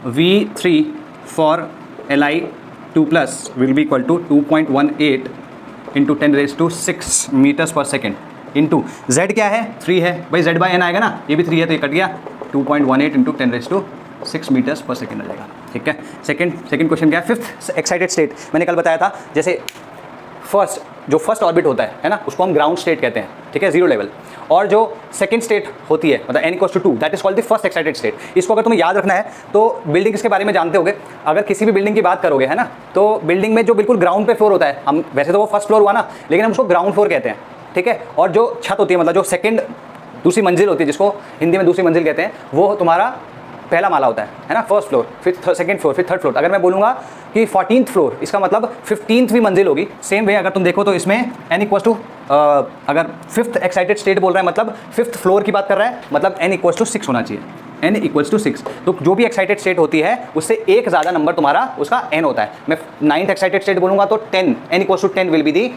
V3 for Li2+ will be equal to 2.18 into 10⁻⁶ metres per second into z क्या है 3 है भाई, z/n आएगा ना, ये भी 3 है तो ये कट गया, 2.18 इंटू 10⁻⁶ मीटर्स पर सेकेंड आ जाएगा, ठीक है। सेकंड क्वेश्चन क्या है, फिफ्थ एक्साइटेड स्टेट। मैंने कल बताया था, जैसे फर्स्ट ऑर्बिट होता है ना, उसको हम ग्राउंड स्टेट कहते हैं, ठीक है, 0 लेवल। और जो सेकंड स्टेट होती है, मतलब n equals to 2, that is called the first excited state. इसको अगर तुम्हें याद रखना है तो बिल्डिंग के बारे में जानते होगे, अगर किसी भी बिल्डिंग की बात करोगे, है ना, तो बिल्डिंग में जो बिल्कुल ग्राउंड पे फ्लोर होता है, हम वैसे तो वो फर्स्ट फ्लोर हुआ ना, लेकिन हम उसको ग्राउंड फ्लोर कहते हैं, ठीक है। और जो छत होती है, मतलब जो दूसरी मंजिल होती है, जिसको हिंदी में दूसरी मंजिल कहते हैं, वो तुम्हारा पहला माला होता है ना, फर्स्ट फ्लोर, फिर सेकंड फ्लोर, फिर थर्ड फ्लोर। अगर मैं बोलूँगा कि 14th फ्लोर, इसका मतलब 15वीं मंजिल होगी। सेम वे अगर तुम देखो तो इसमें n इक्वल्स टू, अगर फिफ्थ एक्साइटेड स्टेट बोल रहा है मतलब फिफ्थ फ्लोर की बात कर रहा है, मतलब n इक्वल्स टू 6 होना चाहिए, n इक्वल्स टू 6। तो जो भी एक्साइटेड स्टेट होती है उससे एक ज़्यादा नंबर तुम्हारा उसका n होता है। मैं 9th एक्साइटेड स्टेट बोलूँगा तो 10, n equals to 10 will be the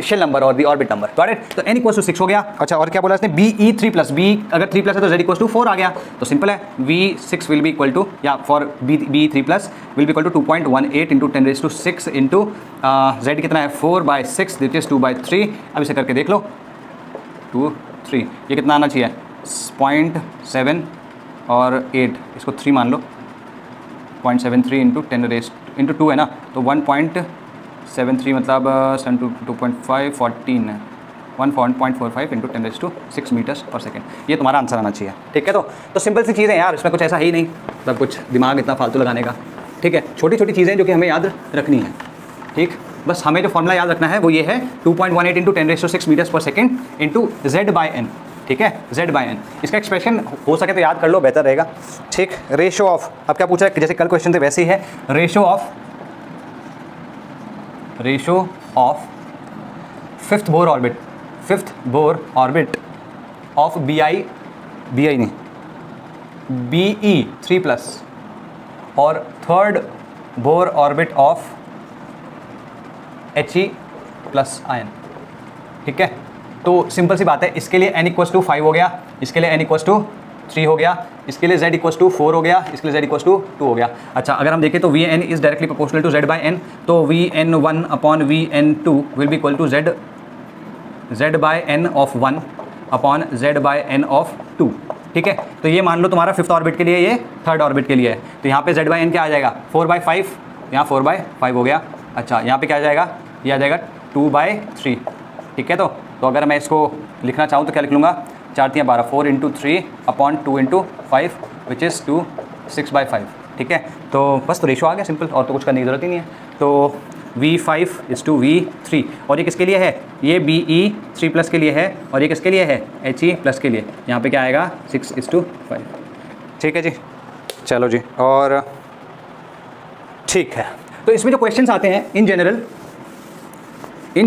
shell number और the orbit number. Got it? तो n इक्वल्स टू 6 हो गया। अच्छा, और क्या बोला इसने, BE3+, b अगर 3+ है तो z इक्वल्स टू 4 आ गया। तो सिंपल है, V6 will be equal to, या for BE3+ will be equal to 2.18 into 10⁶ into z कितना है 4/6 दिट इज 2/3। अब इसे करके देख लो, 2 3, ये कितना आना चाहिए 0.7 और 8, इसको 3 मान लो, 0.73 इंटू 10 इंटू 2 है ना, तो 1.73 मतलब 7 to 2.5 14 है, 1.45 इंटू 10⁶ मीटर्स पर सेकेंड। ये तुम्हारा आंसर आना चाहिए। ठीक है, तो सिंपल सी चीज़ें यार, इसमें कुछ ऐसा है ही नहीं, मतलब कुछ दिमाग इतना फालतू लगाने का। ठीक है, छोटी छोटी चीज़ें जो कि हमें याद रखनी है। ठीक, बस हमें जो फॉर्मूला याद रखना है वो ये है 2.18 into 10⁶ metres per second into z/n। ठीक है, z/n। इसका एक्सप्रेशन हो सके तो याद कर लो, बेहतर रहेगा। ठीक, रेशो ऑफ, अब क्या पूछा है, जैसे कल क्वेश्चन थे वैसे ही है, ratio of fifth bore orbit of BE 3+ और third bore orbit of He+ ion. ठीक है, तो सिंपल सी बात है, इसके लिए n इक्वल्स टू 5 हो गया, इसके लिए n इक्वल्स टू 3 हो गया, इसके लिए z इक्वल्स टू 4 हो गया, इसके लिए z इक्वल्स टू 2 हो गया। अच्छा, अगर हम देखें तो Vn is directly proportional to z/n, तो Vn1 upon Vn2 will be equal to z/n of 1 upon z/n of 2। ठीक है, तो ये मान लो तुम्हारा फिफ्थ ऑर्बिट के लिए, ये थर्ड ऑर्बिट के लिए है, तो यहाँ पे z/n क्या आ जाएगा 4/5, यहाँ 4/5 हो गया। अच्छा, यहाँ पे क्या आ जाएगा, ये आ जाएगा 2/3। ठीक है, तो अगर मैं इसको लिखना चाहूँ तो क्या लिख लूँगा, 4 3 12, 4 into 3 upon 2 into 5 which is 2 6/5। ठीक है, तो बस तो रेशो आ गया सिंपल, और तो कुछ करने की ज़रूरत ही नहीं है। तो V5 इज़ टू V3, और ये किसके लिए है, ये BE3+ के लिए है, और ये किसके लिए है He+ के लिए। यहाँ पे क्या आएगा 6:5। ठीक है जी, चलो जी, और ठीक है, तो इसमें जो क्वेश्चंस आते हैं इन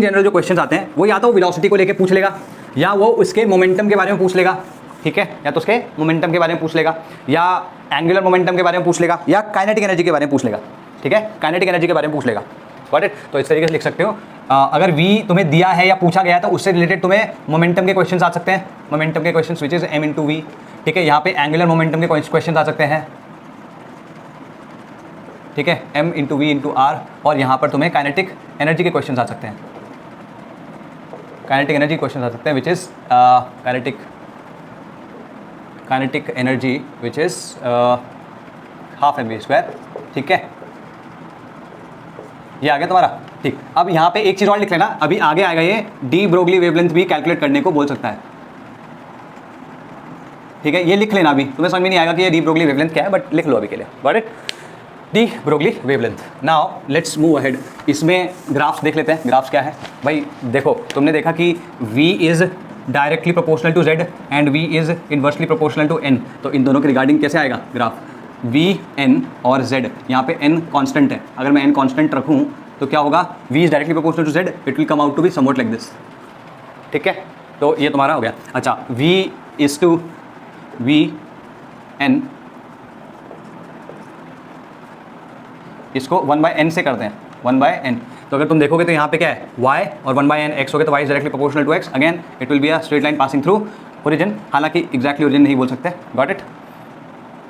जनरल जो क्वेश्चंस आते हैं वो या तो वेलोसिटी को लेके पूछ लेगा, या वो उसके मोमेंटम के बारे में पूछ लेगा। ठीक है, या तो उसके मोमेंटम के बारे में पूछ लेगा, या एंगुलर मोमेंटम के बारे में पूछ लेगा, या काइनेटिक एनर्जी के बारे में पूछ लेगा। ठीक है, काइनेटिक एनर्जी के बारे में पूछ लेगा। Got it? तो इस तरीके से लिख सकते हो। अगर V तुम्हें दिया है या पूछा गया है तो उससे रिलेटेड तुम्हें मोमेंटम के क्वेश्चंस आ सकते हैं, मोमेंटम के questions which is m into V। ठीक है, यहाँ पे एंगुलर मोमेंटम के क्वेश्चन आ सकते हैं। ठीक है, m into V into R, और यहाँ पर तुम्हें काइनेटिक एनर्जी के क्वेश्चन आ सकते हैं, काइनेटिक एनर्जी क्वेश्चन आ सकते हैं which is kinetic energy which is half mv²। ठीक है, ये आ गया तुम्हारा। ठीक, अब यहाँ पे एक चीज़ और लिख लेना, अभी आगे आएगा ये डी ब्रोगली वेवलेंथ भी कैलकुलेट करने को बोल सकता है। ठीक है, ये लिख लेना, अभी तुम्हें समझ में नहीं आएगा कि ये डी ब्रोगली वेवलेंथ क्या है, बट लिख लो अभी के लिए। Got it? De Broglie wavelength. Now let's move ahead. इसमें ग्राफ्स देख लेते हैं, ग्राफ्स क्या है भाई। देखो, तुमने देखा कि V is directly proportional to Z and V is inversely proportional to N, तो इन दोनों के रिगार्डिंग कैसे आएगा ग्राफ, V N और Z। यहाँ पे N कांस्टेंट है, अगर मैं N कांस्टेंट रखूँ तो क्या होगा, V is directly proportional to Z, it will come out to be somewhat like this. ठीक है, तो ये तुम्हारा हो गया। अच्छा, V is to V N, इसको 1/n से करते हैं, 1/n। तो अगर तुम देखोगे तो यहाँ पे क्या है y, और 1/n x हो गया, तो y is directly proportional to x। Again it will be a straight line passing through origin, हालांकि एग्जैक्टली ओरिजिन नहीं बोल सकते। Got it?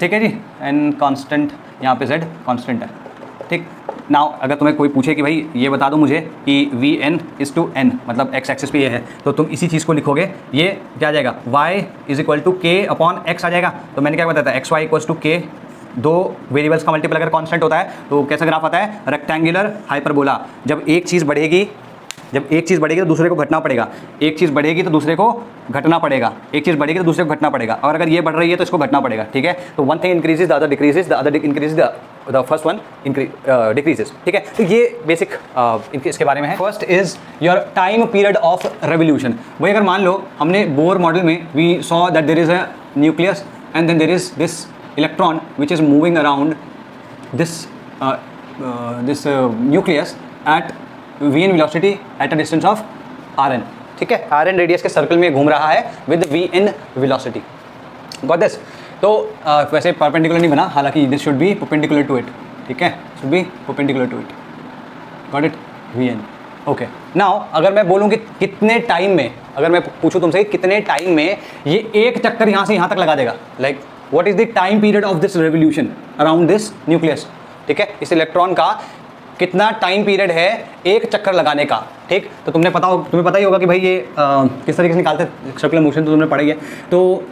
ठीक है जी, n कांस्टेंट, यहाँ पे z कांस्टेंट है। ठीक, नाउ अगर तुम्हें कोई पूछे कि भाई ये बता दो मुझे कि Vn इज़ टू n, मतलब x एक्सिस पे ये है, तो तुम इसी चीज़ को लिखोगे, ये क्या आ जाएगा y is equal to k upon x आ जाएगा। तो मैंने क्या बताया था, X Y equals to k, दो वेरिएबल्स का मल्टीपल अगर कांस्टेंट होता है तो कैसा ग्राफ आता है, रेक्टेंगुलर हाइपरबोला। जब एक चीज़ बढ़ेगी तो दूसरे को घटना पड़ेगा, एक चीज़ बढ़ेगी तो दूसरे को घटना पड़ेगा, एक चीज़ बढ़ेगी तो दूसरे को घटना पड़ेगा, और अगर ये बढ़ रही है तो इसको घटना पड़ेगा। ठीक है, तो one thing increases, the other decreases, the other increases, the first one decreases. ठीक है, तो ये बेसिक इसके बारे में है। First is your time period of revolution. वही अगर मान लो हमने बोर मॉडल में we saw that there is a nucleus and then there is this electron which is moving around this nucleus at vn velocity at a distance of rn. ठीक है, rn रेडियस के सर्कल में घूम रहा है with vn velocity. Got this? तो वैसे परपेंडिकुलर नहीं बना, हालांकि this should be perpendicular to it. ठीक है, should be perpendicular to it. Got it? vn. Okay. Now अगर मैं बोलूँ कि कितने टाइम में, अगर मैं पूछूँ तुमसे कितने टाइम में ये एक चक्कर यहाँ से यहाँ तक लगा देगा, like what is the time period of this revolution around this nucleus. ठीक है, इस इलेक्ट्रॉन का कितना टाइम पीरियड है एक चक्कर लगाने का. ठीक, तो तुम्हें पता ही होगा कि भाई ये किस तरीके से निकालते हैं सर्कुलर मोशन, तो तुमने पढ़ा ही है. तो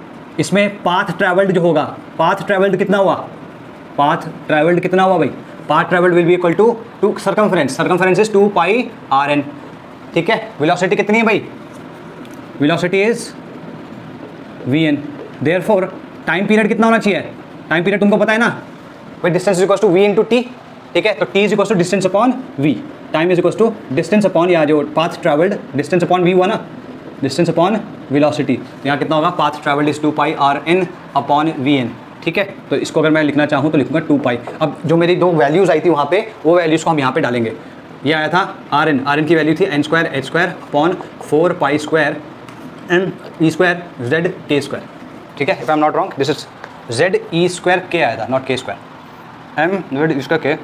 इसमें पाथ ट्रैवल्ड जो होगा, पाथ ट्रैवल्ड कितना हुआ, पाथ ट्रैवल्ड कितना हुआ भाई, path travelled will be equal to circumference is 2 pi rn. ठीक है, वेलोसिटी कितनी है भाई, velocity is vn. Therefore time period कितना होना चाहिए, टाइम पीरियड तुमको पता है ना भाई, distance is equal to v into T. ठीक है, तो t is equal to distance upon v, time is equal to distance upon, यहाँ जो path travelled distance upon v हुआ ना, डिस्टेंस अपॉन वेलोसिटी. यहाँ कितना होगा, path travelled is 2 pi rn upon vn. ठीक है, तो इसको अगर मैं लिखना चाहूँ तो लिखूंगा 2 पाई. अब जो मेरी दो वैल्यूज़ आई थी वहाँ पे, वो वैल्यूज़ को हम यहाँ पे डालेंगे. ये आया था rn की वैल्यू थी n square h square upon 4 pi square m e square z k square. ठीक है, if I am not wrong this is z e square k आया था, not k square, m z इसका k.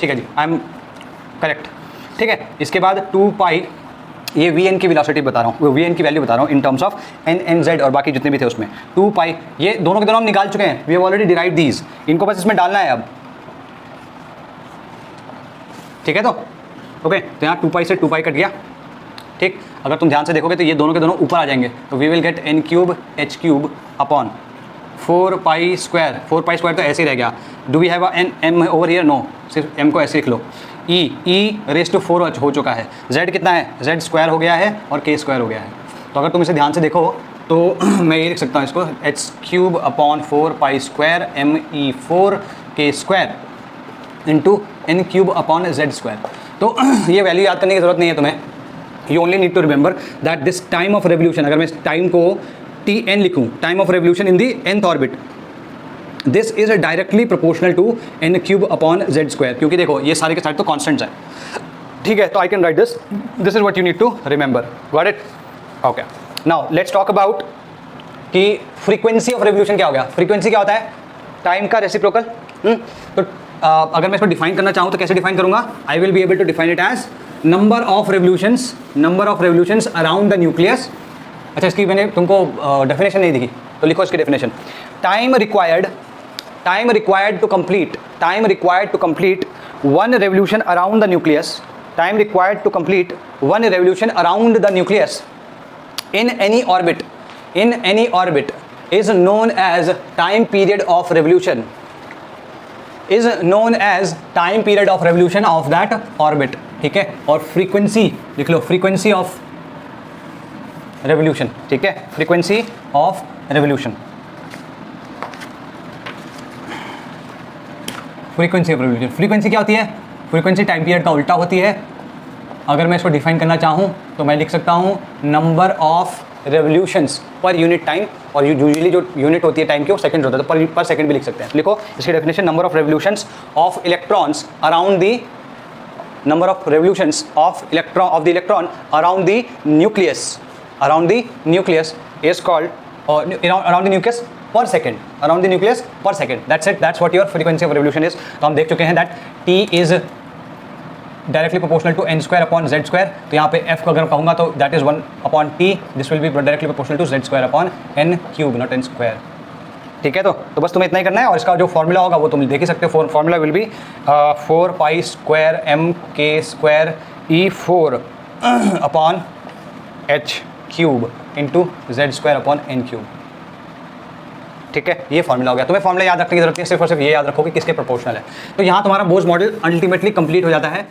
ठीक है जी, आई एम करेक्ट. ठीक है, इसके बाद 2 पाई, ये vn की वेलोसिटी बता रहा हूँ, vn की वैल्यू बता रहा हूँ in terms of n z और बाकी जितने भी थे उसमें. 2 पाई, ये दोनों के दोनों हम निकाल चुके हैं, we have already derived these, इनको बस इसमें डालना है अब. ठीक है, तो ओके, तो यहाँ 2 पाई से 2 पाई कट गया. ठीक, अगर तुम ध्यान से देखोगे तो ये दोनों के दोनों ऊपर आ जाएंगे, तो we will get n cube h cube upon 4 pi square. 4 pi square तो ऐसे ही रह गया. Do we have an m over here? No, सिर्फ m को ऐसे लिख लो. e रेस टू 4 हो चुका है. z कितना है, z स्क्वायर हो गया है और k स्क्वायर हो गया है. तो अगर तुम इसे ध्यान से देखो तो मैं ये लिख सकता हूँ इसको, h cube upon 4 pi square m e 4 k square into n cube upon z square. तो ये वैल्यू याद करने की ज़रूरत नहीं है तुम्हें. You only need to remember that this time of revolution, अगर मैं इस टाइम को Tn लिखूँ, time of revolution in the nth orbit, this is directly proportional to n cube upon z square. क्योंकि देखो ये सारे के सारे तो कॉन्स्टेंट्स हैं. ठीक है, तो I can write this, this is what you need to remember. Got it? Okay, now let's talk about कि फ्रीक्वेंसी ऑफ रेवोल्यूशन क्या हो गया. फ्रीक्वेंसी क्या होता है, टाइम का रेसिप्रोकल. तो अगर मैं इसको डिफाइन करना चाहूँ तो कैसे डिफाइन करूँगा, I will be able to define it as number of revolutions around the nucleus. अच्छा, इसकी मैंने तुमको डेफिनेशन नहीं दिखी, तो लिखो इसकी definition. Time required to complete one revolution around the nucleus, time required to complete one revolution around the nucleus in any orbit is known as time period of revolution, is known as time period of revolution of that orbit. ठीक है, और फ्रीक्वेंसी लिख लो, फ्रीक्वेंसी ऑफ रेवोल्यूशन. ठीक है, frequency of revolution, frequency of revolution. Frequency क्या होती है, फ्रीक्वेंसी टाइम पीरियड का उल्टा होती है. अगर मैं इसको डिफाइन करना चाहूँ तो मैं लिख सकता हूँ number of revolutions per unit time, और यूजुअली जो यूनिट होती है टाइम की वो सेकंड होता है, तो पर सेकंड भी लिख सकते हैं. लिखो इसकी definition, number of revolutions of electrons around the, number of revolutions of the electron around the nucleus is called, around the nucleus per second, around the nucleus per second. That's it, that's what your frequency of revolution is. तो हम देख चुके हैं that T is directly proportional to n square upon z square. तो यहाँ पे f को अगर कहूँगा तो that is 1 upon t, this will be directly proportional to z square upon n cube, not n square. ठीक है, तो बस तुम्हें इतना ही करना है, और इसका जो फॉर्मूला होगा वो तुम देख ही सकते हो. Formula will be 4 pi square m k square e 4 upon h cube into z square upon n cube. ठीक है, ये फॉर्मूला हो गया. तुम्हें फॉर्मूला याद रखने की जरूरत नहीं है, सिर्फ और सिर्फ ये याद रखो कि किसके प्रोपोर्शनल है. तो यहाँ तुम्हारा बोस मॉडल अल्टीमेटली कंप्लीट हो जाता है.